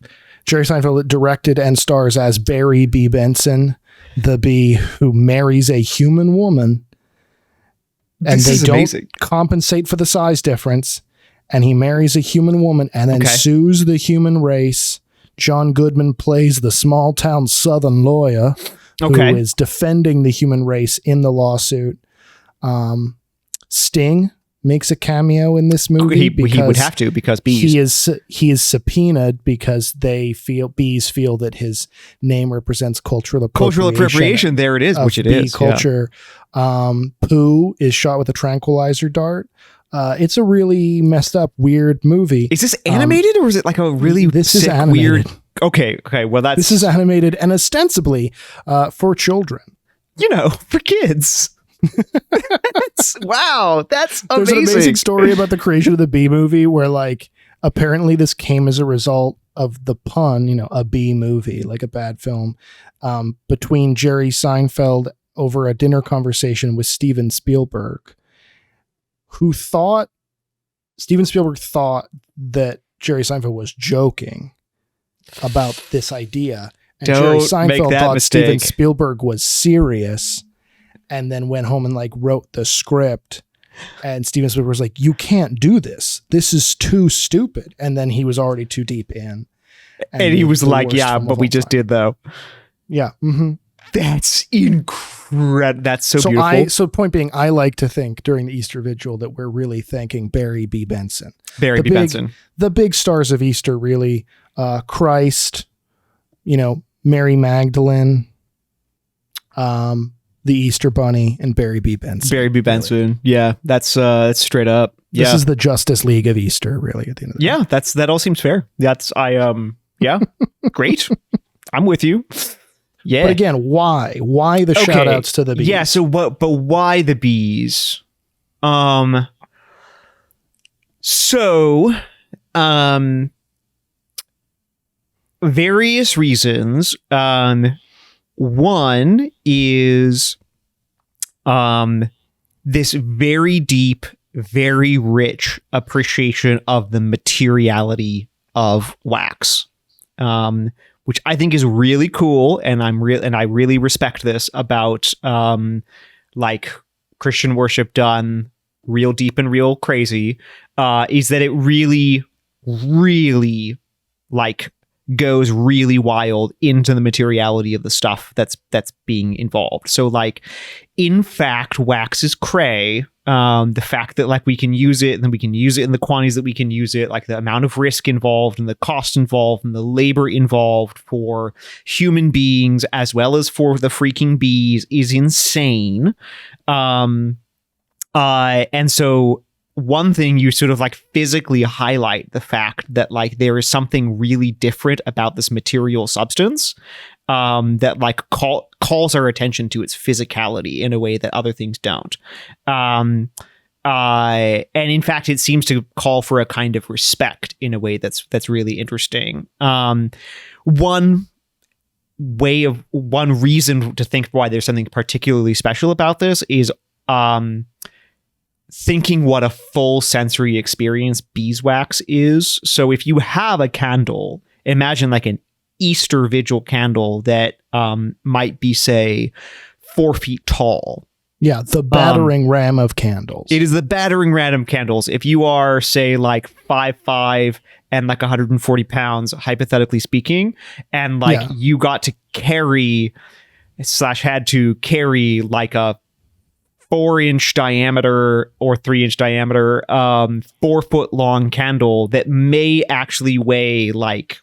Jerry Seinfeld directed and stars as Barry B. Benson, the bee who marries a human woman, and they don't compensate for the size difference. And he marries a human woman and then sues the human race. John Goodman plays the small town Southern lawyer who is defending the human race in the lawsuit. Sting makes a cameo in this movie. He would have to because bees. He is subpoenaed because bees feel that his name represents cultural appropriation. There it is, which it is. Culture. Yeah. Pooh is shot with a tranquilizer dart. It's a really messed up, weird movie. Is this animated or is it like a really is animated. Weird? Okay. Well, this is animated and ostensibly for children. For kids. Wow, that's amazing. There's an amazing story about the creation of the Bee Movie where like apparently this came as a result of the pun, a bee movie, like a bad film, between Jerry Seinfeld over a dinner conversation with Steven Spielberg, Steven Spielberg thought that Jerry Seinfeld was joking about this idea. And Jerry Seinfeld thought Steven Spielberg was serious. And then went home and like wrote the script, and Steven Spielberg was like, "You can't do this. This is too stupid." And then he was already too deep in, and he was like, "Yeah, but we just did though." Yeah, mm-hmm. That's incredible. That's so beautiful. So point being, I like to think during the Easter Vigil that we're really thanking Barry B. Benson, the big stars of Easter, really, Christ, Mary Magdalene, the Easter Bunny, and Barry B. Benson. Really. Yeah, that's straight up. Yeah. This is the Justice League of Easter, really, at the end of the day. Yeah, that all seems fair. Great. I'm with you. Yeah. But again, why? Why the shout outs to the bees? Yeah, but why the bees? Various reasons. One is this very deep, very rich appreciation of the materiality of wax, which I think is really cool, and I really respect this about like Christian worship done real deep and real crazy. Is that it really, really like goes really wild into the materiality of the stuff that's being involved. So like, in fact, wax is cray. The fact that like we can use it and then we can use it in the quantities that we can use it, like the amount of risk involved and the cost involved and the labor involved for human beings as well as for the freaking bees is insane. And so one thing, you sort of like physically highlight the fact that like there is something really different about this material substance that like calls our attention to its physicality in a way that other things don't. And in fact, it seems to call for a kind of respect in a way that's really interesting. One reason to think why there's something particularly special about this is thinking what a full sensory experience beeswax is. So if you have a candle, imagine like an Easter vigil candle that might be, say, 4 feet tall. Yeah, the battering ram of candles. It is the battering ram of candles. If you are, say, like 5'5" and like 140 pounds, hypothetically speaking, and like you got to carry / had to carry like a 4-inch diameter or 3-inch diameter, 4-foot long candle that may actually weigh like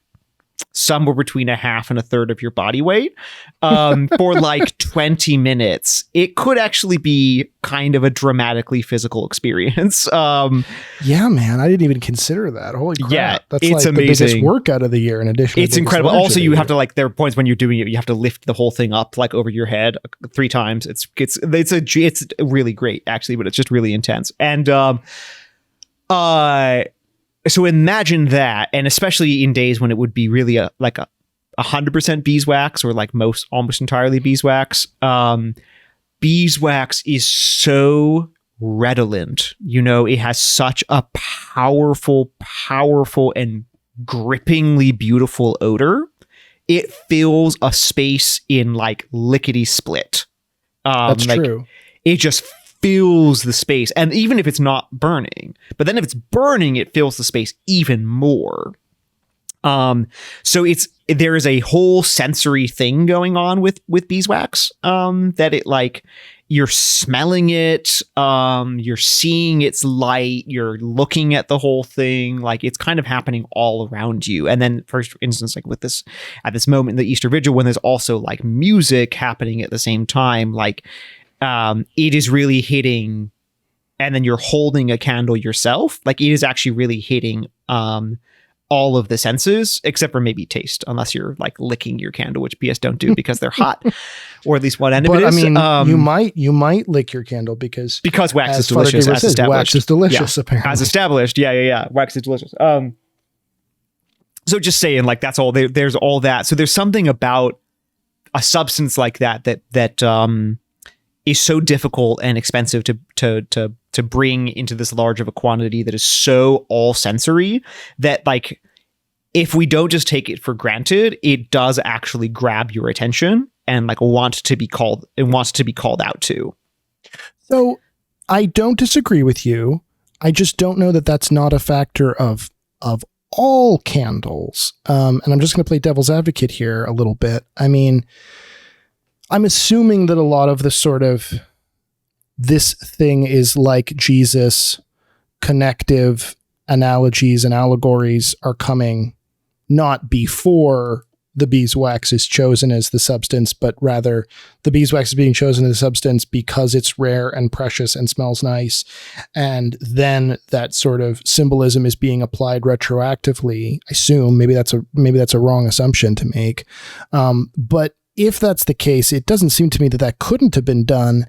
somewhere between a half and a third of your body weight for like 20 minutes. It could actually be kind of a dramatically physical experience. Yeah, man, I didn't even consider that. Holy crap. Yeah, that's it's like amazing. The biggest workout of the year in addition. It's incredible. Also, you have to like, there are points when you're doing it, you have to lift the whole thing up like over your head 3 times. It's really great actually, but it's just really intense. And so imagine that, and especially in days when it would be really a 100% beeswax or like almost entirely beeswax. Beeswax is so redolent. You know, it has such a powerful and grippingly beautiful odor. It fills a space in like lickety split. That's like, true. It just fills the space, and even if it's not burning, but then if it's burning, it fills the space even more. So there is a whole sensory thing going on with beeswax, that it like, you're smelling it, you're seeing its light, you're looking at the whole thing, like it's kind of happening all around you. And then, for instance, like with this, at this moment in the Easter Vigil, when there's also like music happening at the same time, like it is really hitting, and then you're holding a candle yourself, like it is actually really hitting all of the senses, except for maybe taste, unless you're like licking your candle, which PS don't do because they're hot, or at least one end of it is. I mean, you might lick your candle because wax is delicious, as established. Wax is delicious, apparently. As established, yeah. Wax is delicious. So just saying, like, that's all. There's all that. So there's something about a substance like that is so difficult and expensive to bring into this large of a quantity, that is so all sensory, that like, if we don't just take it for granted, it does actually grab your attention and like wants to be called out to. So I don't disagree with you. I just don't know that that's not a factor of all candles. And I'm just going to play devil's advocate here a little bit. I mean, I'm assuming that a lot of the sort of, this thing is like Jesus, connective analogies and allegories are coming not before the beeswax is chosen as the substance, but rather the beeswax is being chosen as the substance because it's rare and precious and smells nice. And then that sort of symbolism is being applied retroactively. I assume maybe that's a wrong assumption to make. But if that's the case, it doesn't seem to me that couldn't have been done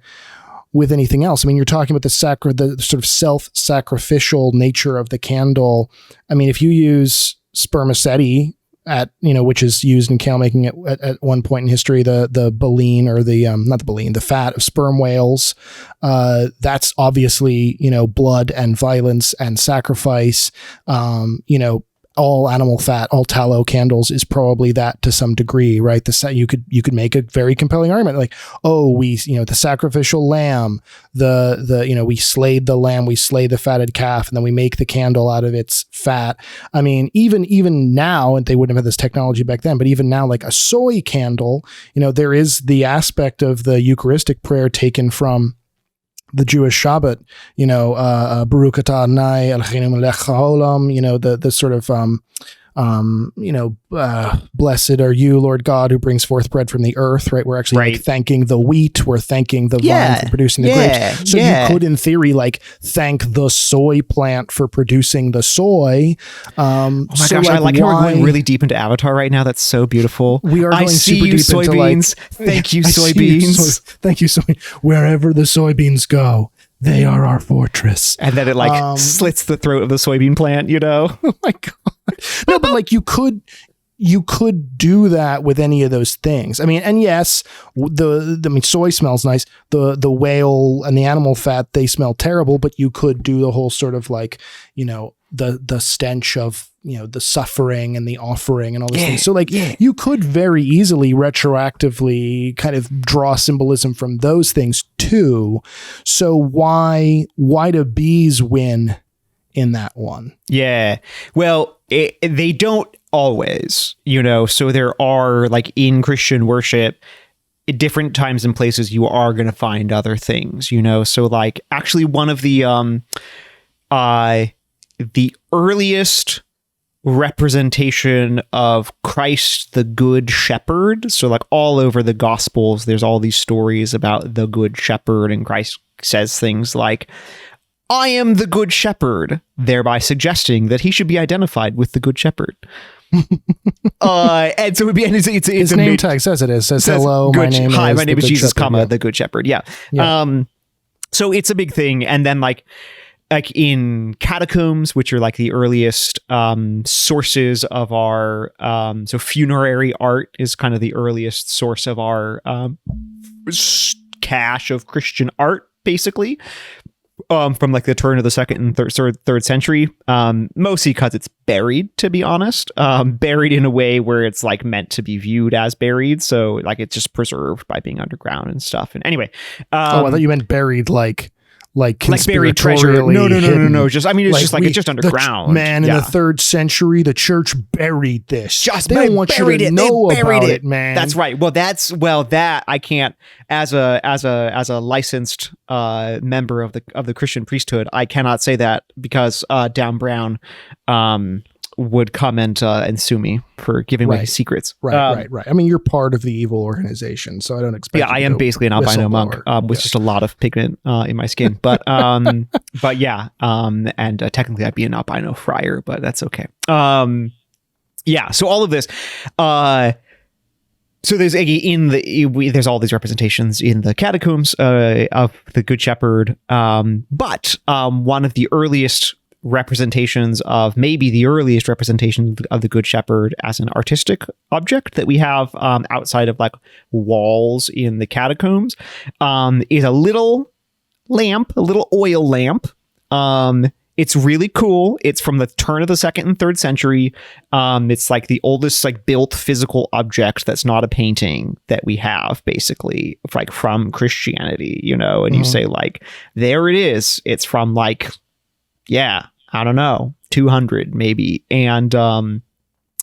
with anything else. I mean, you're talking about the sort of self-sacrificial nature of the candle. I mean, if you use spermaceti which is used in candle making at one point in history, the baleen, or the fat of sperm whales, that's obviously, blood and violence and sacrifice. All animal fat, all tallow candles is probably that to some degree, right? You could make a very compelling argument, like, the sacrificial lamb, we slayed the lamb, we slay the fatted calf, and then we make the candle out of its fat. I mean, even now, and they wouldn't have had this technology back then, but even now, like a soy candle, there is the aspect of the Eucharistic prayer taken from the Jewish Shabbat, Baruch atah Adonai Eloheinu melech haolam, the sort of blessed are you, Lord God, who brings forth bread from the earth, right? We're actually like thanking the wheat. We're thanking the vine for producing the grapes. So you could, in theory, like thank the soy plant for producing the soy. Oh my gosh, I like how we're going really deep into Avatar right now. That's so beautiful. We are going super deep soybeans. Into like, thank you, soybeans. Thank you, soybeans. Wherever the soybeans go, they are our fortress. And then it like slits the throat of the soybean plant, you know? Oh my God. No, but like you could do that with any of those things. I mean, and yes, soy smells nice. The whale and the animal fat, they smell terrible, but you could do the whole sort of like, the stench of, the suffering and the offering and all these things. So like you could very easily retroactively kind of draw symbolism from those things too. So why do bees win in that one? Yeah. Well, they don't always, so there are like in Christian worship at different times and places you are going to find other things, so like actually one of the earliest representation of Christ the Good Shepherd, so like all over the Gospels there's all these stories about the Good Shepherd, and Christ says things like, I am the Good Shepherd, thereby suggesting that he should be identified with the Good Shepherd. And so it's his name tag says it is. Says hello, my name is Jesus, Shepherd, the Good Shepherd. Yeah. So it's a big thing. And then like in catacombs, which are like the earliest sources of our so funerary art is kind of the earliest source of our cache of Christian art, basically. From like the turn of the second and third century, mostly because it's buried, to be honest, buried in a way where it's like meant to be viewed as buried. So like it's just preserved by being underground and stuff. And anyway, I thought you meant buried like buried treasure. No. Just, I mean, it's just like it's just underground. In the 3rd century, the church buried this. They don't want you to know about it, man. That's right. Well, that I can't, as a licensed member of the Christian priesthood, I cannot say that because Dan Brown would come and sue me for giving away his secrets. Right. I mean, you're part of the evil organization, so I don't expect. Yeah, I am basically an albino monk with just a lot of pigment in my skin, but yeah, and technically I'd be an albino friar, but that's okay. Yeah. So all of this, so there's there's all these representations in the catacombs of the Good Shepherd, but one of the earliest representations of maybe the earliest representation of the Good Shepherd as an artistic object that we have outside of like walls in the catacombs is a little lamp, a little oil lamp. It's really cool. It's from the turn of the 2nd and 3rd century. It's like the oldest like built physical object that's not a painting that we have, basically, like from Christianity, and you say like, there it is. It's from like, I don't know, 200 maybe. And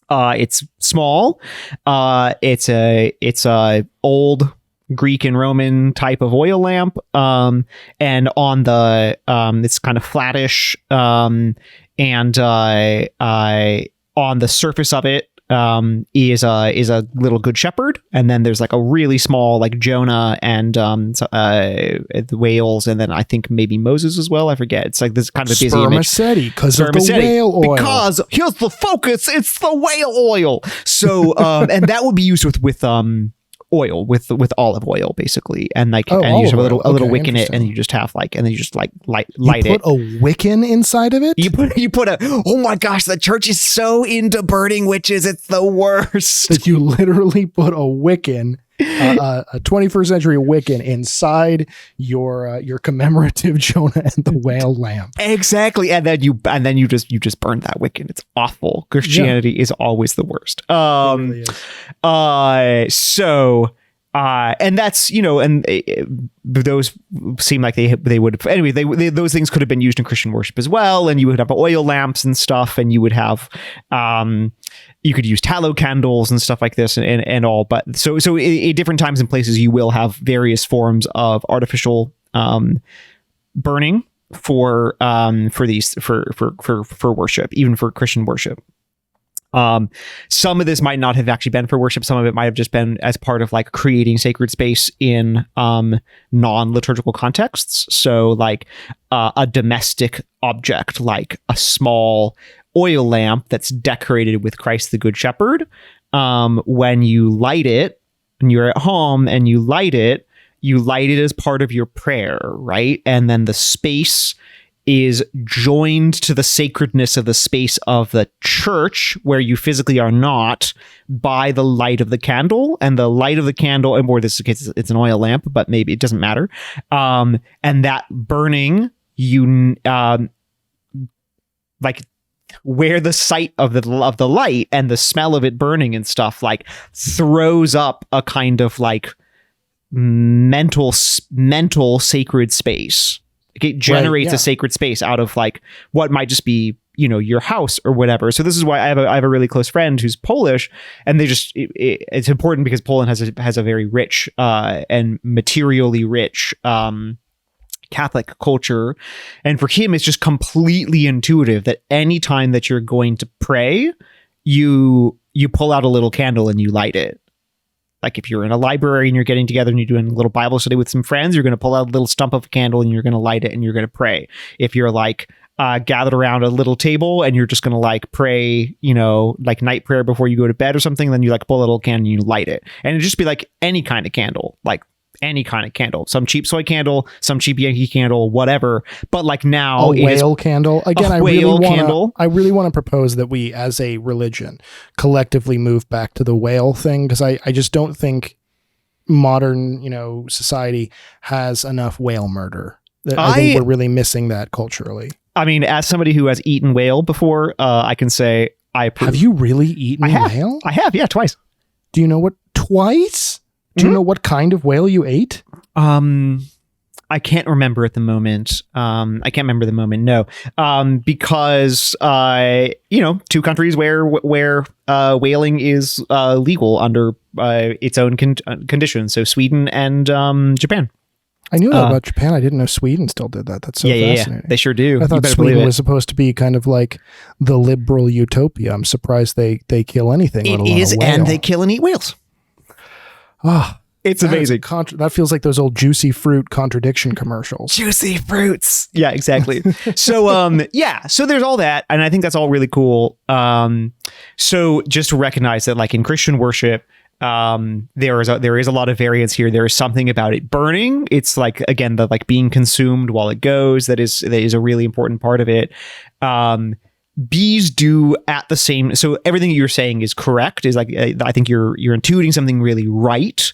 it's small. It's a old Greek and Roman type of oil lamp. And on the it's kind of flattish. And on the surface of it is a little Good Shepherd, and then there's like a really small like Jonah and the whales, and then I think maybe Moses as well. I forget. It's like this kind of a busy image. Because of the whale oil. Because here's the focus. It's the whale oil. So and that would be used with oil, with olive oil, basically, and like and you just have a little wick in it, and you just have like, and then you just like light it. You put a wiccan inside of it? You put a, oh my gosh, the church is so into burning witches, it's the worst. That you literally put a wiccan, a 21st century wiccan inside your commemorative Jonah and the whale lamp. Exactly, and then you just burn that wiccan. It's awful. Christianity is always the worst. It really is. So and that's, those seem like they would anyway. They those things could have been used in Christian worship as well, and you would have oil lamps and stuff, and you would have you could use tallow candles and stuff like this and all. But so at different times and places, you will have various forms of artificial burning for these for worship, even for Christian worship. Some of this might not have actually been for worship. Some of it might have just been as part of like creating sacred space in non-liturgical contexts. So like a domestic object, like a small oil lamp that's decorated with Christ the Good Shepherd. When you light it, when you're at home and you light it as part of your prayer, right? And then the space is joined to the sacredness of the space of the church where you physically are not by the light of the candle. And the light of the candle, and more this case, it's an oil lamp, but maybe it doesn't matter. And that burning, like where the sight of the light and the smell of it burning and stuff like throws up a kind of like mental sacred space. It generates a sacred space out of like what might just be, your house or whatever. So this is why I have a really close friend who's Polish, and they just it's important because Poland has a very rich and materially rich Catholic culture, and for him it's just completely intuitive that any time that you're going to pray, you pull out a little candle and you light it. Like if you're in a library and you're getting together and you're doing a little Bible study with some friends, you're going to pull out a little stump of a candle and you're going to light it and you're going to pray. If you're like gathered around a little table and you're just going to like pray, like night prayer before you go to bed or something, then you like pull a little candle and you light it. And it'd just be like any kind of candle, like any kind of candle, some cheap soy candle, some cheap Yankee candle, whatever. But like now, a whale candle again. I really want to propose that we, as a religion, collectively move back to the whale thing, because I just don't think modern society has enough whale murder. I think we're really missing that culturally. I mean, as somebody who has eaten whale before, I can say I approve. Have you really eaten whale? I have, yeah, twice. Do you know what? Twice? Do you know what kind of whale you ate? I can't remember at the moment. I can't remember the moment. No, because two countries where whaling is legal under its own conditions. So Sweden and Japan. I knew that about Japan. I didn't know Sweden still did that. That's so fascinating. Yeah, they sure do. I thought Sweden was supposed to be kind of like the liberal utopia. I'm surprised they kill anything. It is, and they kill and eat whales. Ah, it's amazing. That feels like those old juicy fruit contradiction commercials. Juicy fruits. Yeah, exactly. So, so there's all that. And I think that's all really cool. So just to recognize that like in Christian worship, there is a lot of variance here. There is something about it burning. It's like, again, the like being consumed while it goes. That is a really important part of it. Bees do at the same. So everything you're saying is correct. Is like I think you're intuiting something really right.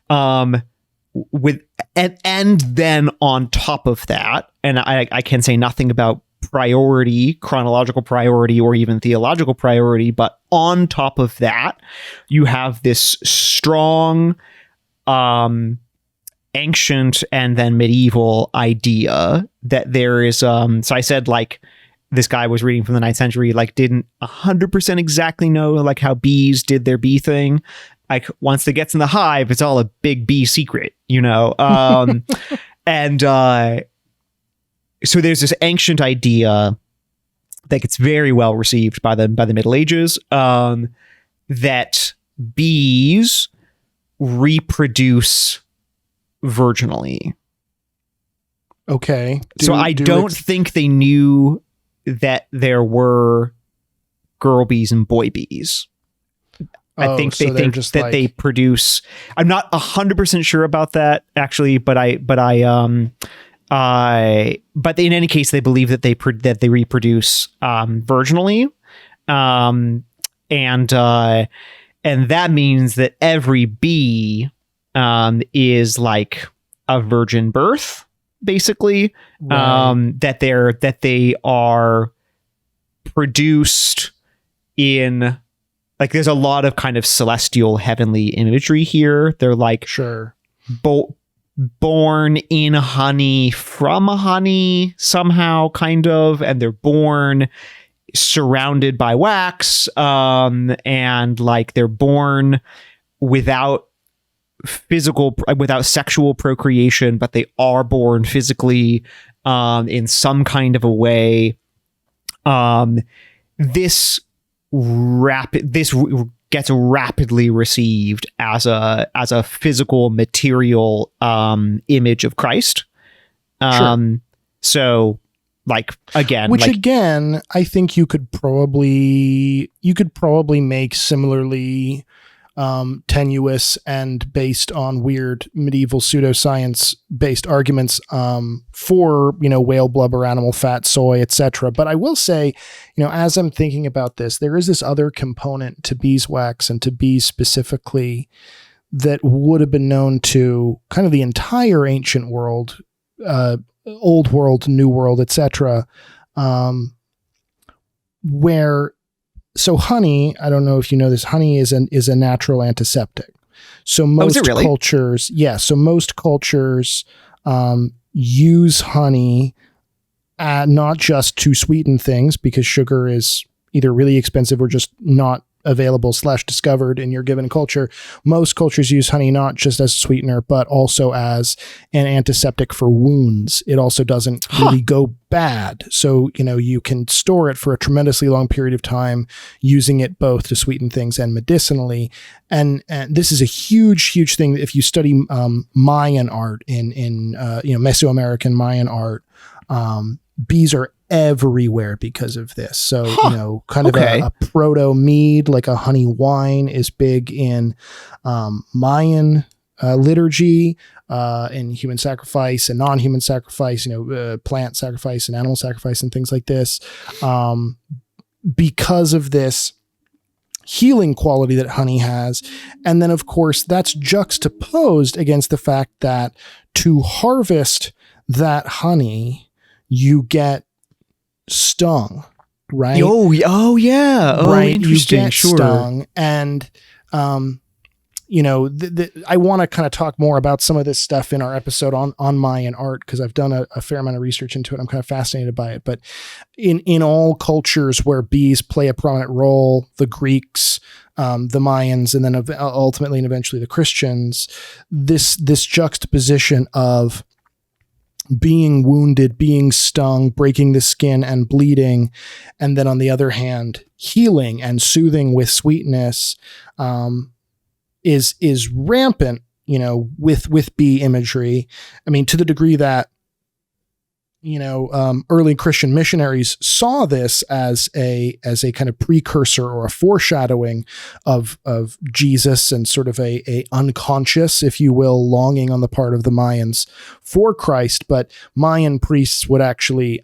With and then on top of that, and I can say nothing about priority, chronological priority, or even theological priority, but on top of that, you have this strong, ancient and then medieval idea that there is. So I said like. This guy was reading from the 9th century, like didn't 100% exactly know like how bees did their bee thing. Like once it gets in the hive, it's all a big bee secret, and so there's this ancient idea that gets very well received by the Middle Ages, that bees reproduce virginally. Okay. So I don't think they knew that there were girl bees and boy bees. I think they think that like... they produce. I'm not 100% sure about that actually, but in any case, they believe that they reproduce virginally, and that means that every bee is like a virgin birth. Basically, right. that they are produced in like there's a lot of kind of celestial heavenly imagery here. They're like born in honey from honey somehow kind of, and they're born surrounded by wax, and like they're born without sexual procreation, but they are born physically in some kind of a way. This gets rapidly received as a physical material image of Christ. So like again, which again, I think you could probably make similarly tenuous and based on weird medieval pseudoscience based arguments for, whale blubber, animal fat, soy, etc. But I will say, as I'm thinking about this, there is this other component to beeswax and to bees specifically that would have been known to kind of the entire ancient world, old world, new world, etc. So honey, I don't know if you know this, honey is a natural antiseptic. So most cultures, use honey not just to sweeten things, because sugar is either really expensive or just not available / discovered in your given culture. Most cultures use honey not just as a sweetener, but also as an antiseptic for wounds. It also doesn't really go bad. So, you can store it for a tremendously long period of time, using it both to sweeten things and medicinally. And this is a huge, huge thing. If you study Mayan art in Mesoamerican Mayan art, bees are everywhere because of this. So, kind of a proto mead, like a honey wine, is big in Mayan liturgy, in human sacrifice and non-human sacrifice, plant sacrifice and animal sacrifice and things like this. Because of this healing quality that honey has. And then, of course, that's juxtaposed against the fact that to harvest that honey, you get stung, right? Oh yeah. Oh, right. Interesting. You get stung. And, I want to kind of talk more about some of this stuff in our episode on Mayan art, because I've done a fair amount of research into it. I'm kind of fascinated by it. But in all cultures where bees play a prominent role, the Greeks, the Mayans, and then ultimately and eventually the Christians, this juxtaposition of being wounded, being stung, breaking the skin and bleeding, and then on the other hand, healing and soothing with sweetness, is rampant, with bee imagery. I mean, to the degree that, early Christian missionaries saw this as a kind of precursor or a foreshadowing of Jesus, and sort of a unconscious, if you will, longing on the part of the Mayans for Christ. But Mayan priests would actually,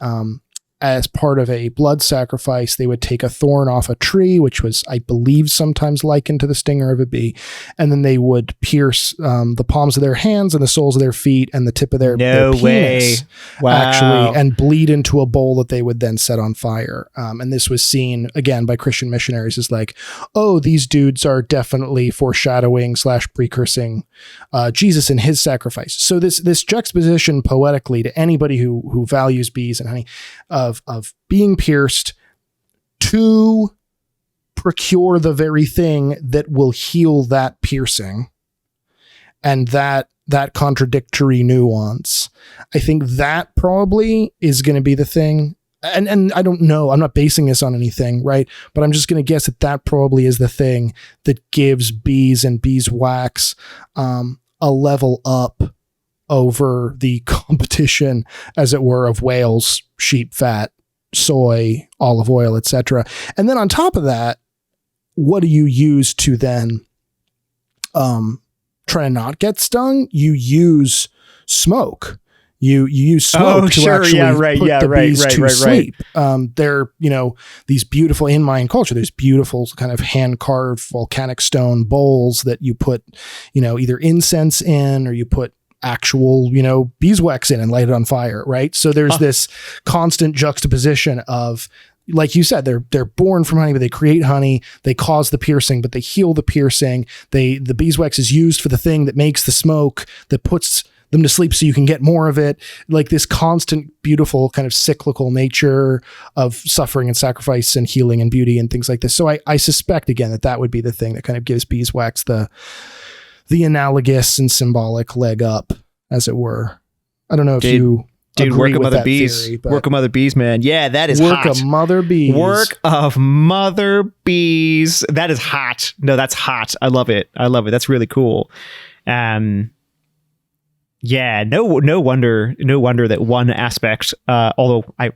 as part of a blood sacrifice, they would take a thorn off a tree, which was, I believe, sometimes likened to the stinger of a bee. And then they would pierce the palms of their hands and the soles of their feet and the tip of their penis, actually, and bleed into a bowl that they would then set on fire. And this was seen, again, by Christian missionaries as like, oh, these dudes are definitely foreshadowing / precursing Jesus and his sacrifice. So this juxtaposition poetically to anybody who values bees and honey, of being pierced to procure the very thing that will heal that piercing, and that contradictory nuance. I think that probably is going to be the thing. And I don't know, I'm not basing this on anything, right? But I'm just going to guess that probably is the thing that gives bees and beeswax a level up over the competition, as it were, of whales, sheep fat, soy, olive oil, etc. And then on top of that, what do you use to then try to not get stung? You use smoke. You use smoke to actually put the bees to sleep. They're, these beautiful, in Mayan culture, there's beautiful kind of hand-carved volcanic stone bowls that you put, either incense in, or you put actual, beeswax in and light it on fire, right? So there's this constant juxtaposition of, like you said, they're born from honey, but they create honey, they cause the piercing, but they heal the piercing. The beeswax is used for the thing that makes the smoke, that puts them to sleep so you can get more of it. Like this constant, beautiful kind of cyclical nature of suffering and sacrifice and healing and beauty and things like this. So I suspect, again, that would be the thing that kind of gives beeswax the analogous and symbolic leg up, as it were. I don't know if you Dude, agree work of with mother that bees. theory. But Work of mother bees, man. Yeah, that is work hot. of mother bees. Work of mother bees. That is hot. No, that's hot. I love it. That's really cool. Yeah, no wonder that one aspect, although I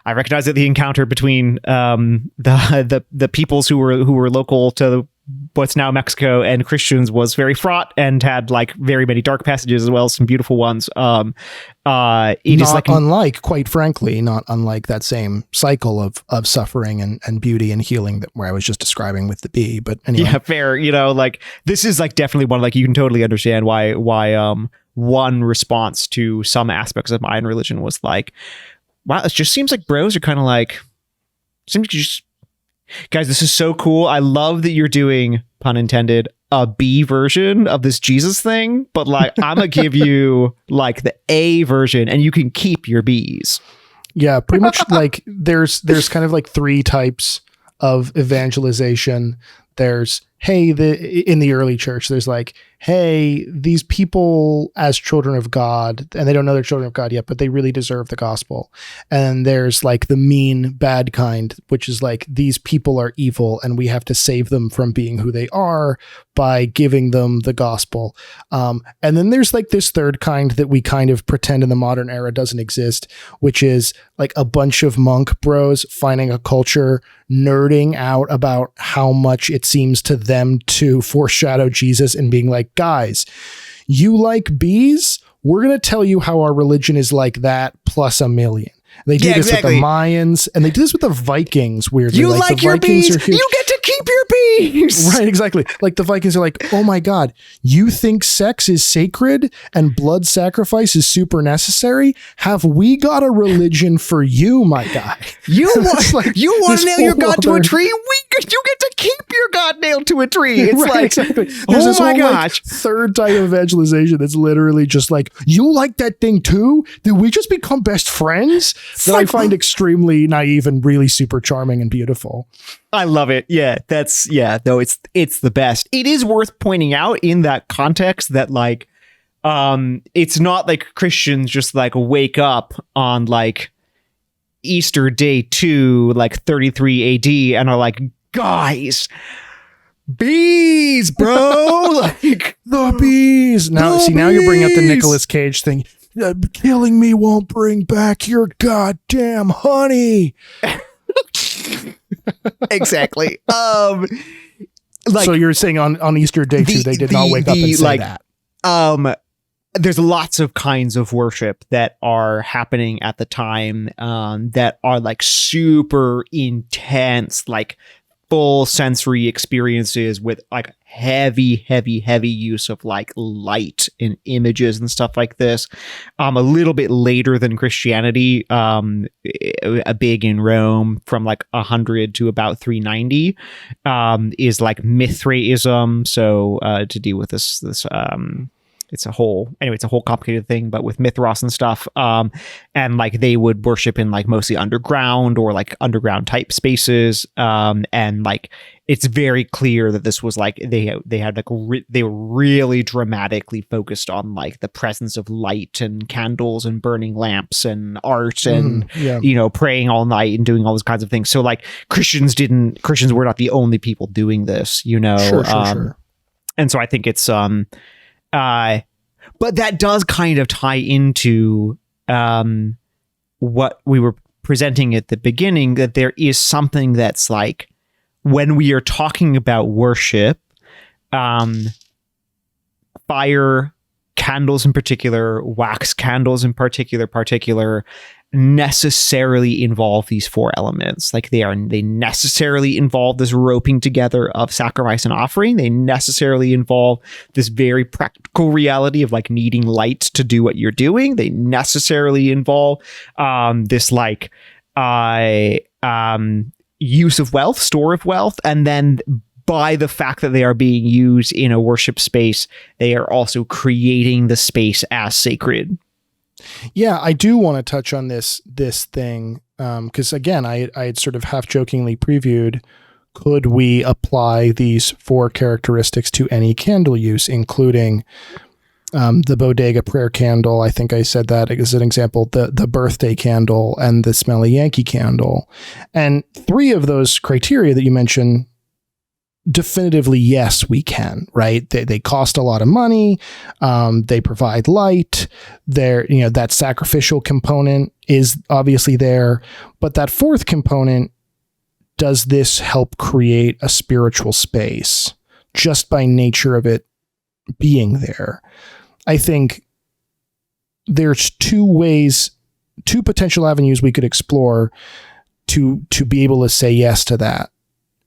recognize that the encounter between the peoples who were local to what's now Mexico and Christians was very fraught and had like very many dark passages as well as some beautiful ones. It is like unlike, quite frankly, not unlike that same cycle of suffering and beauty and healing that where I was just describing with the bee. But anyway, yeah, fair. You know, like this is like definitely one, like you can totally understand why one response to some aspects of Mayan religion was like, wow, it just seems like bros are kind of like, seems like you just, guys, this is so cool. I love that you're doing, pun intended, a B version of this Jesus thing, but like I'm gonna give you like the A version and you can keep your B's. Yeah, pretty much. Like there's kind of like three types of evangelization. There's, hey, in the early church, there's like, hey, these people as children of God, and they don't know they're children of God yet, but they really deserve the gospel. And there's like the mean, bad kind, which is like, these people are evil and we have to save them from being who they are by giving them the gospel. And then there's like this third kind that we kind of pretend in the modern era doesn't exist, which is like a bunch of monk bros finding a culture, nerding out about how much it seems to them to foreshadow Jesus and being like, guys, you like bees? We're going to tell you how our religion is like that plus a million. They do this with the Mayans, and they do this with the Vikings, weirdly. You like your bees? You get to keep your bees! Right, exactly. Like the Vikings are like, oh my God, you think sex is sacred and blood sacrifice is super necessary? Have we got a religion for you, my guy? You want to nail your God to a tree? You get to keep your God nailed to a tree. It's right, like, exactly. There's this whole, gosh. Like, third type of evangelization that's literally just like, you like that thing too? Did we just become best friends? That I find extremely naive and really super charming and beautiful. I love it. Yeah, no, it's the best. It is worth pointing out in that context that like, it's not like Christians just like wake up on like Easter day 2, like 33 AD and are like, guys, bees, bro, like the bees. Now, now you're bringing up the Nicolas Cage thing. Killing me won't bring back your goddamn honey. Exactly. Like, so you're saying on Easter day 2, they did not wake up and say that. There's lots of kinds of worship that are happening at the time that are like super intense, like full sensory experiences with like heavy use of like light and images and stuff like this. A little bit later than Christianity, a big in Rome from like 100 to about 390 is like Mithraism. So to deal with this it's a whole complicated thing, but with Mithras and stuff. And like they would worship in like mostly underground or like underground type spaces. And like, it's very clear that this was like, they had like, they were really dramatically focused on like the presence of light and candles and burning lamps and art and, you know, praying all night and doing all those kinds of things. So like Christians were not the only people doing this, you know? Sure. And so I think it's, but that does kind of tie into what we were presenting at the beginning, that there is something that's like, when we are talking about worship, fire, candles in particular, wax candles in particular, necessarily involve these 4 elements. Like they necessarily involve this roping together of sacrifice and offering. They necessarily involve this very practical reality of like needing light to do what you're doing. They necessarily involve this like use of wealth, store of wealth, and then by the fact that they are being used in a worship space, they are also creating the space as sacred. Yeah, I do want to touch on this thing because again, I had sort of half jokingly previewed, could we apply these 4 characteristics to any candle use, including the bodega prayer candle. I think I said that as an example, the birthday candle and the smelly Yankee candle. And 3 of those criteria that you mentioned, definitively, yes, we can, right? They cost a lot of money. They provide light. That sacrificial component is obviously there, but that 4th component, does this help create a spiritual space just by nature of it being there? I think there's 2 potential avenues we could explore to be able to say yes to that.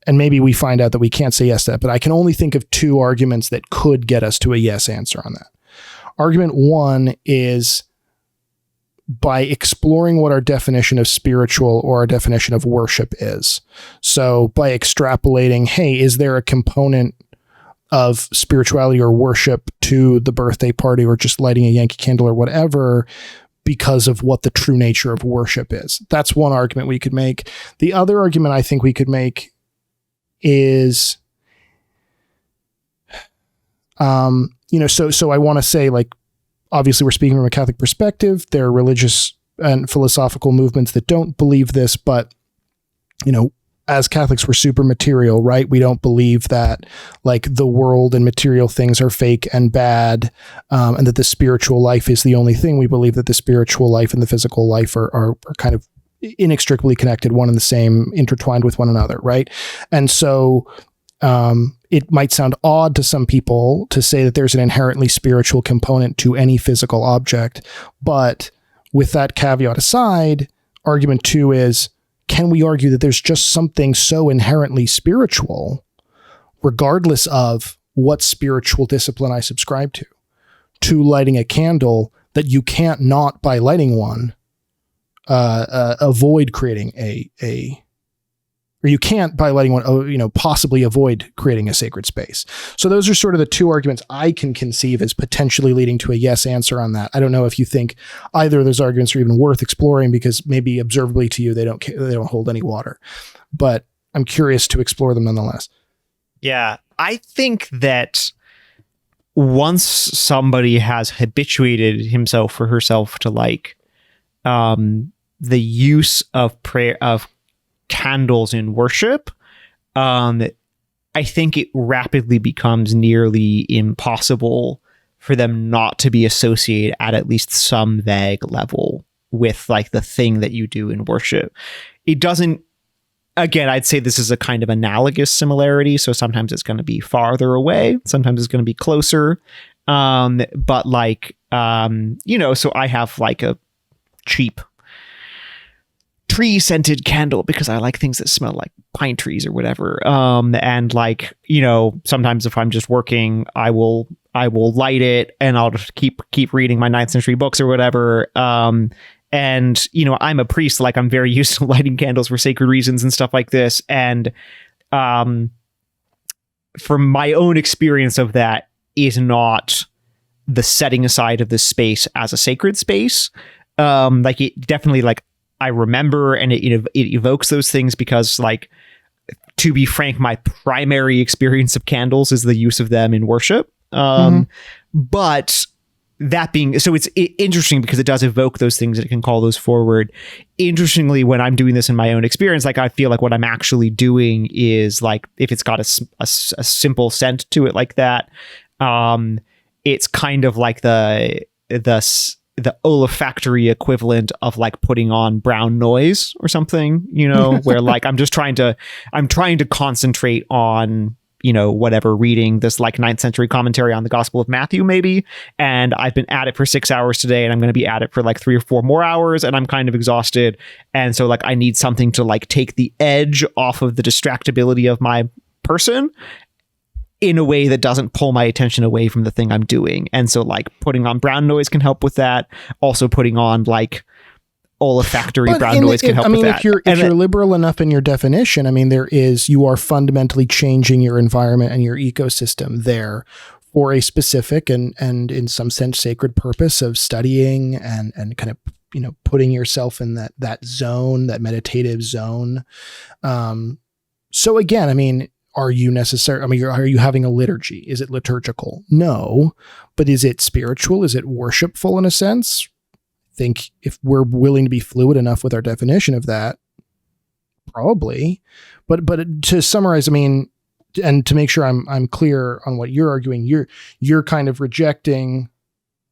And maybe we find out that we can't say yes to that, but I can only think of 2 arguments that could get us to a yes answer on that. Argument 1 is by exploring what our definition of spiritual or our definition of worship is. So by extrapolating, hey, is there a component of spirituality or worship to the birthday party or just lighting a Yankee candle or whatever because of what the true nature of worship is? That's one argument we could make. The other argument I think we could make is, so I want to say, like, obviously we're speaking from a Catholic perspective. There are religious and philosophical movements that don't believe this, but, as Catholics, we're super material, right? We don't believe that like the world and material things are fake and bad, and that the spiritual life is the only thing. We believe that the spiritual life and the physical life are kind of inextricably connected, one and the same, intertwined with one another, right? And so it might sound odd to some people to say that there's an inherently spiritual component to any physical object, but with that caveat aside, argument 2 is, can we argue that there's just something so inherently spiritual, regardless of what spiritual discipline I subscribe to lighting a candle, that you can't not, by lighting one, avoid creating or you can't, by lighting one, possibly avoid creating a sacred space. So those are sort of the 2 arguments I can conceive as potentially leading to a yes answer on that. I don't know if you think either of those arguments are even worth exploring, because maybe observably to you, they don't hold any water, but I'm curious to explore them nonetheless. Yeah. I think that once somebody has habituated himself or herself to like, the use of prayer, of candles in worship, I think it rapidly becomes nearly impossible for them not to be associated at least some vague level with like the thing that you do in worship. It doesn't, again, I'd say this is a kind of analogous similarity. So sometimes it's going to be farther away, sometimes it's going to be closer. But like, so I have like a cheap tree scented candle because I like things that smell like pine trees or whatever. And like, sometimes if I'm just working, I will light it and I'll just keep reading my 9th century books or whatever. And, I'm a priest, like I'm very used to lighting candles for sacred reasons and stuff like this. And, from my own experience of that is not the setting aside of this space as a sacred space. Like it definitely, like, I remember, and it evokes those things because, like, to be frank, my primary experience of candles is the use of them in worship. But that being, so it's interesting because it does evoke those things and it can call those forward. Interestingly, when I'm doing this in my own experience, like I feel like what I'm actually doing is like, if it's got a simple scent to it like that, it's kind of like the olfactory equivalent of like putting on brown noise or something, where like I'm trying to concentrate on, whatever, reading this like 9th century commentary on the Gospel of Matthew maybe. And I've been at it for 6 hours today and I'm going to be at it for like 3 or 4 more hours and I'm kind of exhausted. And so like I need something to like take the edge off of the distractibility of my person in a way that doesn't pull my attention away from the thing I'm doing. And so like putting on brown noise can help with that. Also putting on like olfactory brown noise can help with that. If you're liberal enough in your definition, I mean, you are fundamentally changing your environment and your ecosystem there for a specific and in some sense sacred purpose of studying and kind of, putting yourself in that zone, that meditative zone. So again, I mean, are you necessary? I mean, are you having a liturgy? Is it liturgical? No. But is it spiritual? Is it worshipful in a sense? I think if we're willing to be fluid enough with our definition of that, probably. But to summarize, I mean, and to make sure I'm clear on what you're arguing, you're kind of rejecting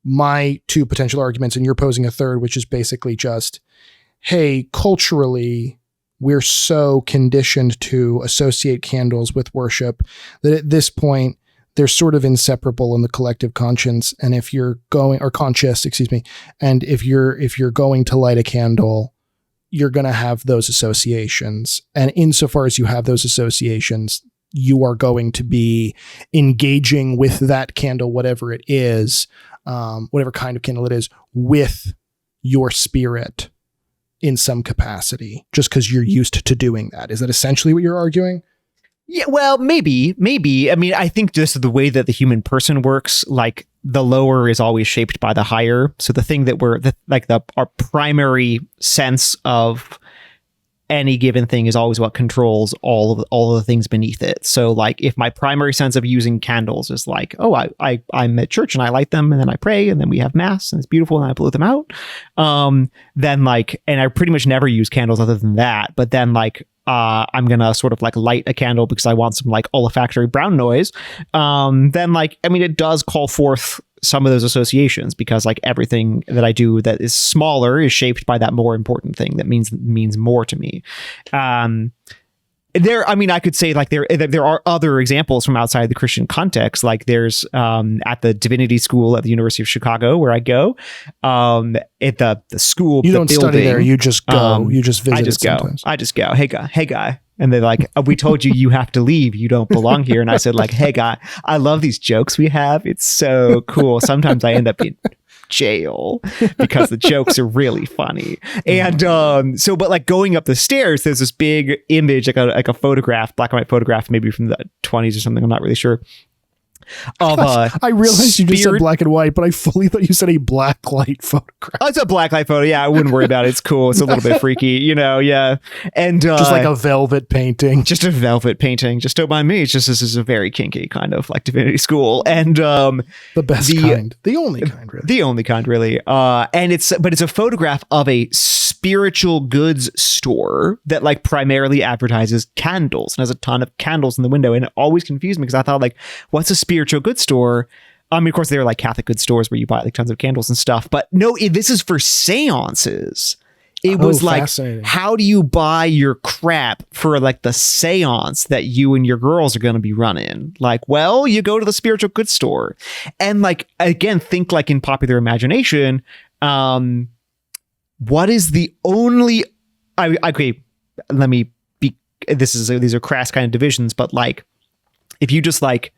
my two potential arguments, and you're posing a third, which is basically just, hey, culturally, we're so conditioned to associate candles with worship that at this point they're sort of inseparable in the collective conscience. And if you're going, or conscious, excuse me, and if you're going to light a candle, you're going to have those associations. And insofar as you have those associations, you are going to be engaging with that candle, whatever it is, whatever kind of candle it is, with your spirit in some capacity, just because you're used to doing that. Is that essentially what you're arguing? Yeah, well, maybe. I mean, I think just the way that the human person works, like the lower is always shaped by the higher. So the thing that our primary sense of any given thing is always what controls all of the things beneath it. So like if my primary sense of using candles is like, oh, I'm at church and I light them and then I pray and then we have mass and it's beautiful and I blow them out. Then like, and I pretty much never use candles other than that. But then like, I'm going to sort of like light a candle because I want some like olfactory brown noise. Then like, I mean, it does call forth some of those associations because like everything that I do that is smaller is shaped by that more important thing that means more to me. I mean, I could say like there are other examples from outside the Christian context. Like there's at the Divinity School at the University of Chicago where I go, at the school. You don't study there. You just go. You just visit. I just go. Hey guy. And they're like, we told you have to leave. You don't belong here. And I said like, hey guy, I love these jokes we have. It's so cool. Sometimes I end up in jail because the jokes are really funny. And but like going up the stairs, there's this big image, like a photograph, black and white photograph, maybe from the 1920s or something. I'm not really sure. I realized you just said black and white, but I fully thought you said a black light photograph. Oh, it's a black light photo. Yeah, I wouldn't worry about it. It's cool. It's a little bit freaky, yeah. And just like a velvet painting. Just a velvet painting. Just don't mind me. It's just this is a very kinky kind of like Divinity School. And the best kind. The only kind, really. The only kind, really. And it's a photograph of a spiritual goods store that like primarily advertises candles and has a ton of candles in the window. And it always confused me because I thought like, what's a spiritual goods store? I mean, of course, there are like Catholic goods stores where you buy like tons of candles and stuff. But no, this is for seances. It was like, how do you buy your crap for like the seance that you and your girls are going to be running? Like, well, you go to the spiritual goods store. And like, again, think like in popular imagination, what is the only, okay, let me be, these are crass kind of divisions, but like, if you just like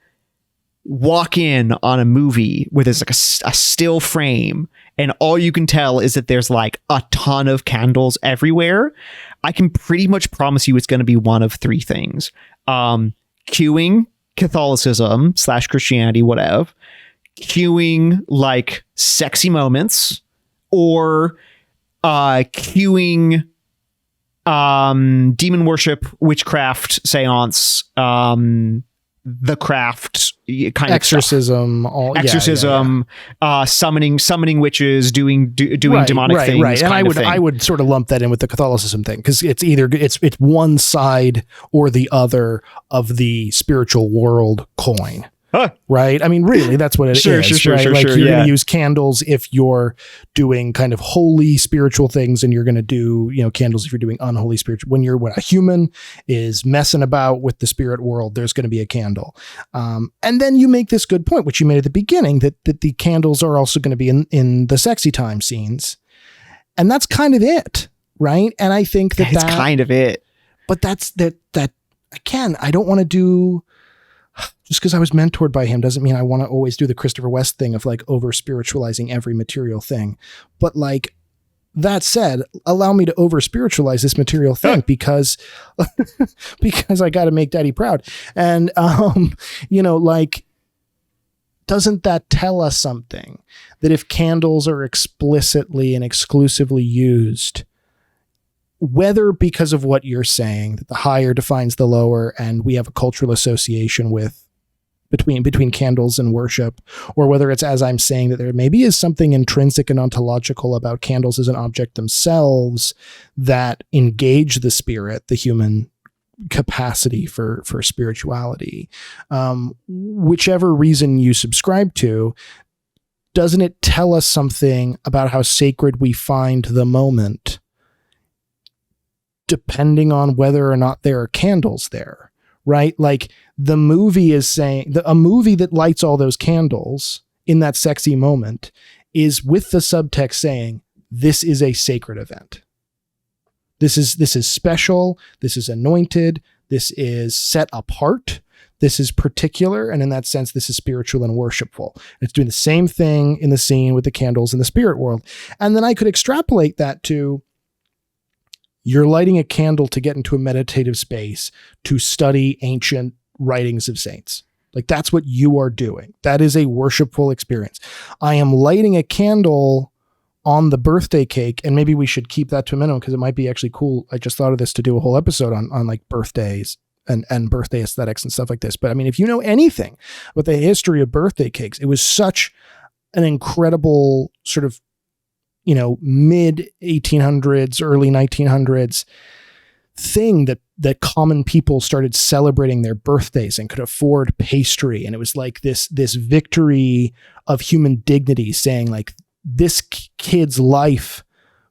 walk in on a movie where there's like a still frame and all you can tell is that there's like a ton of candles everywhere, I can pretty much promise you it's going to be one of three things. Cueing Catholicism / Christianity, whatever, cueing like sexy moments, or cueing demon worship, witchcraft, seance, the craft kind exorcism, of exorcism, summoning witches, doing demonic things. Right. And I would sort of lump that in with the Catholicism thing because it's either it's one side or the other of the spiritual world coin. Huh. Right. I mean, really, that's what it is. Sure. Like you're going to use candles if you're doing kind of holy spiritual things, and you're going to do, candles if you're doing unholy spiritual. When a human is messing about with the spirit world, there's going to be a candle. And then you make this good point, which you made at the beginning, that the candles are also going to be in the sexy time scenes. And that's kind of it. Right. And I think that's kind of it. But that's that again, I don't want to do. Just because I was mentored by him doesn't mean I want to always do the Christopher West thing of like over spiritualizing every material thing. But like that said, allow me to over spiritualize this material thing because I got to make daddy proud. And, like, doesn't that tell us something that if candles are explicitly and exclusively used whether because of what you're saying, that the higher defines the lower, and we have a cultural association with between candles and worship, or whether it's, as I'm saying, that there maybe is something intrinsic and ontological about candles as an object themselves that engage the spirit, the human capacity for spirituality. Whichever reason you subscribe to, doesn't it tell us something about how sacred we find the moment, depending on whether or not there are candles there, right? Like the movie is saying, a movie that lights all those candles in that sexy moment is with the subtext saying, this is a sacred event. This is special. This is anointed. This is set apart. This is particular. And in that sense, this is spiritual and worshipful. It's doing the same thing in the scene with the candles in the spirit world. And then I could extrapolate that to, you're lighting a candle to get into a meditative space to study ancient writings of saints. Like that's what you are doing. That is a worshipful experience. I am lighting a candle on the birthday cake, and maybe we should keep that to a minimum because it might be actually cool. I just thought of this to do a whole episode on like birthdays and birthday aesthetics and stuff like this. But I mean, if you know anything about the history of birthday cakes, it was such an incredible sort of, mid 1800s, early 1900s thing that common people started celebrating their birthdays and could afford pastry. And it was like this victory of human dignity, saying like, this kid's life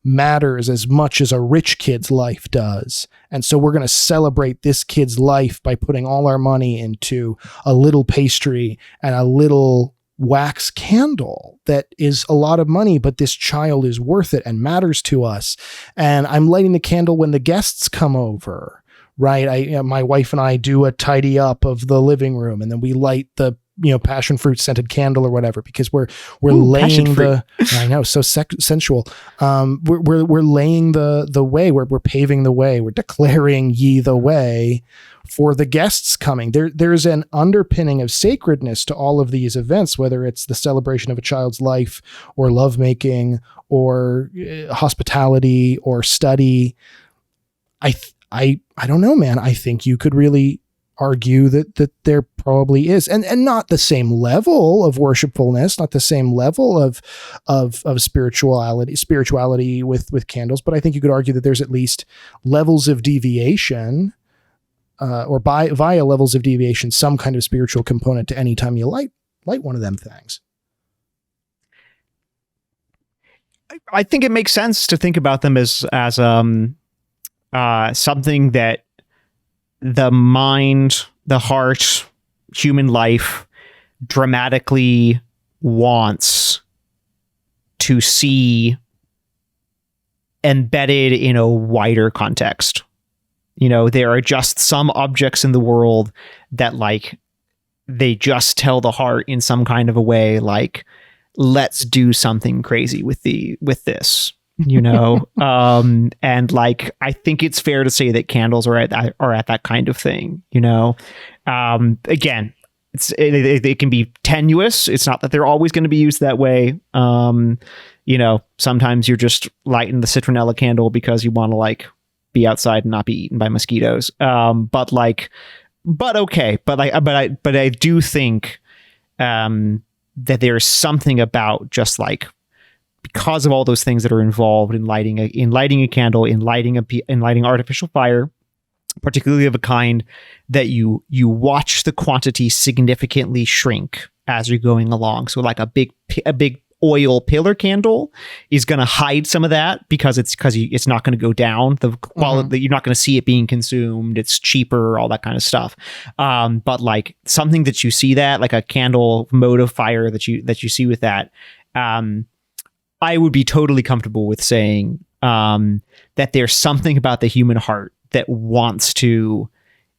matters as much as a rich kid's life does. And so we're going to celebrate this kid's life by putting all our money into a little pastry and a little wax candle that is a lot of money, but this child is worth it and matters to us. And I'm lighting the candle when the guests come over, right? My wife and I do a tidy up of the living room, and then we light the passion fruit scented candle or whatever, because we're laying I know, so sensual. We're laying the way, we're paving the way, we're declaring ye the way for the guests coming. There's an underpinning of sacredness to all of these events, whether it's the celebration of a child's life or lovemaking or hospitality or study. I don't know, man. I think you could really argue that there probably is, and not the same level of worshipfulness, not the same level of spirituality with candles, but I think you could argue that there's at least levels of deviation, or via levels of deviation, some kind of spiritual component to any time you light one of them things. I think it makes sense to think about them as something that the mind, the heart, human life dramatically wants to see embedded in a wider context. There are just some objects in the world that like, they just tell the heart in some kind of a way, like, let's do something crazy with this. And like, I think it's fair to say that candles are at that kind of thing, again, it can be tenuous. It's not that they're always going to be used that way. Sometimes you're just lighting the citronella candle because you want to like be outside and not be eaten by mosquitoes. But I do think, that there's something about just like, because of all those things that are involved in lighting a candle, in lighting artificial fire, particularly of a kind that you watch the quantity significantly shrink as you're going along. So like a big oil pillar candle is going to hide some of that because it's not going to go down. The quality, you're not going to see it being consumed. It's cheaper, all that kind of stuff. But like something that you see that, like a candle mode of fire that you see with that, I would be totally comfortable with saying that there's something about the human heart that wants to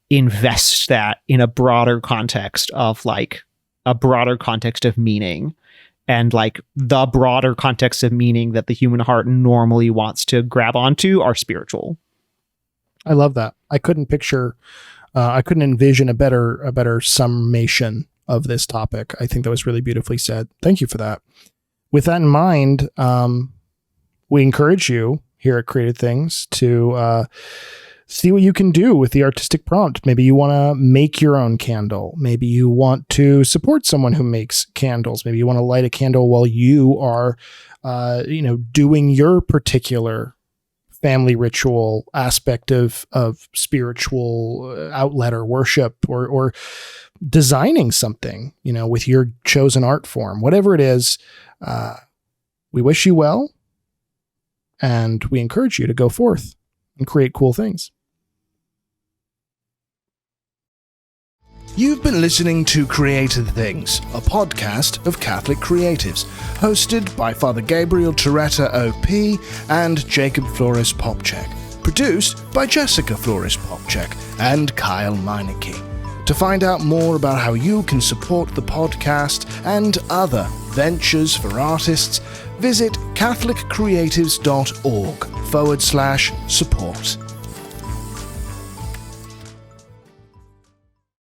invest that in a broader context of meaning, and like the broader context of meaning that the human heart normally wants to grab onto are spiritual. I love that. I couldn't envision a better summation of this topic. I think that was really beautifully said. Thank you for that. With that in mind, we encourage you here at Created Things to see what you can do with the artistic prompt. Maybe you want to make your own candle. Maybe you want to support someone who makes candles. Maybe you want to light a candle while you are, doing your particular family ritual aspect of spiritual outlet or worship, or designing something, with your chosen art form. Whatever it is, we wish you well, and we encourage you to go forth and create cool things. You've been listening to Created Things, a podcast of Catholic creatives, hosted by Father Gabriel Torretta OP and Jacob Flores Popchek, produced by Jessica Flores Popchek and Kyle Meineke. To find out more about how you can support the podcast and other ventures for artists, visit catholiccreatives.org/support.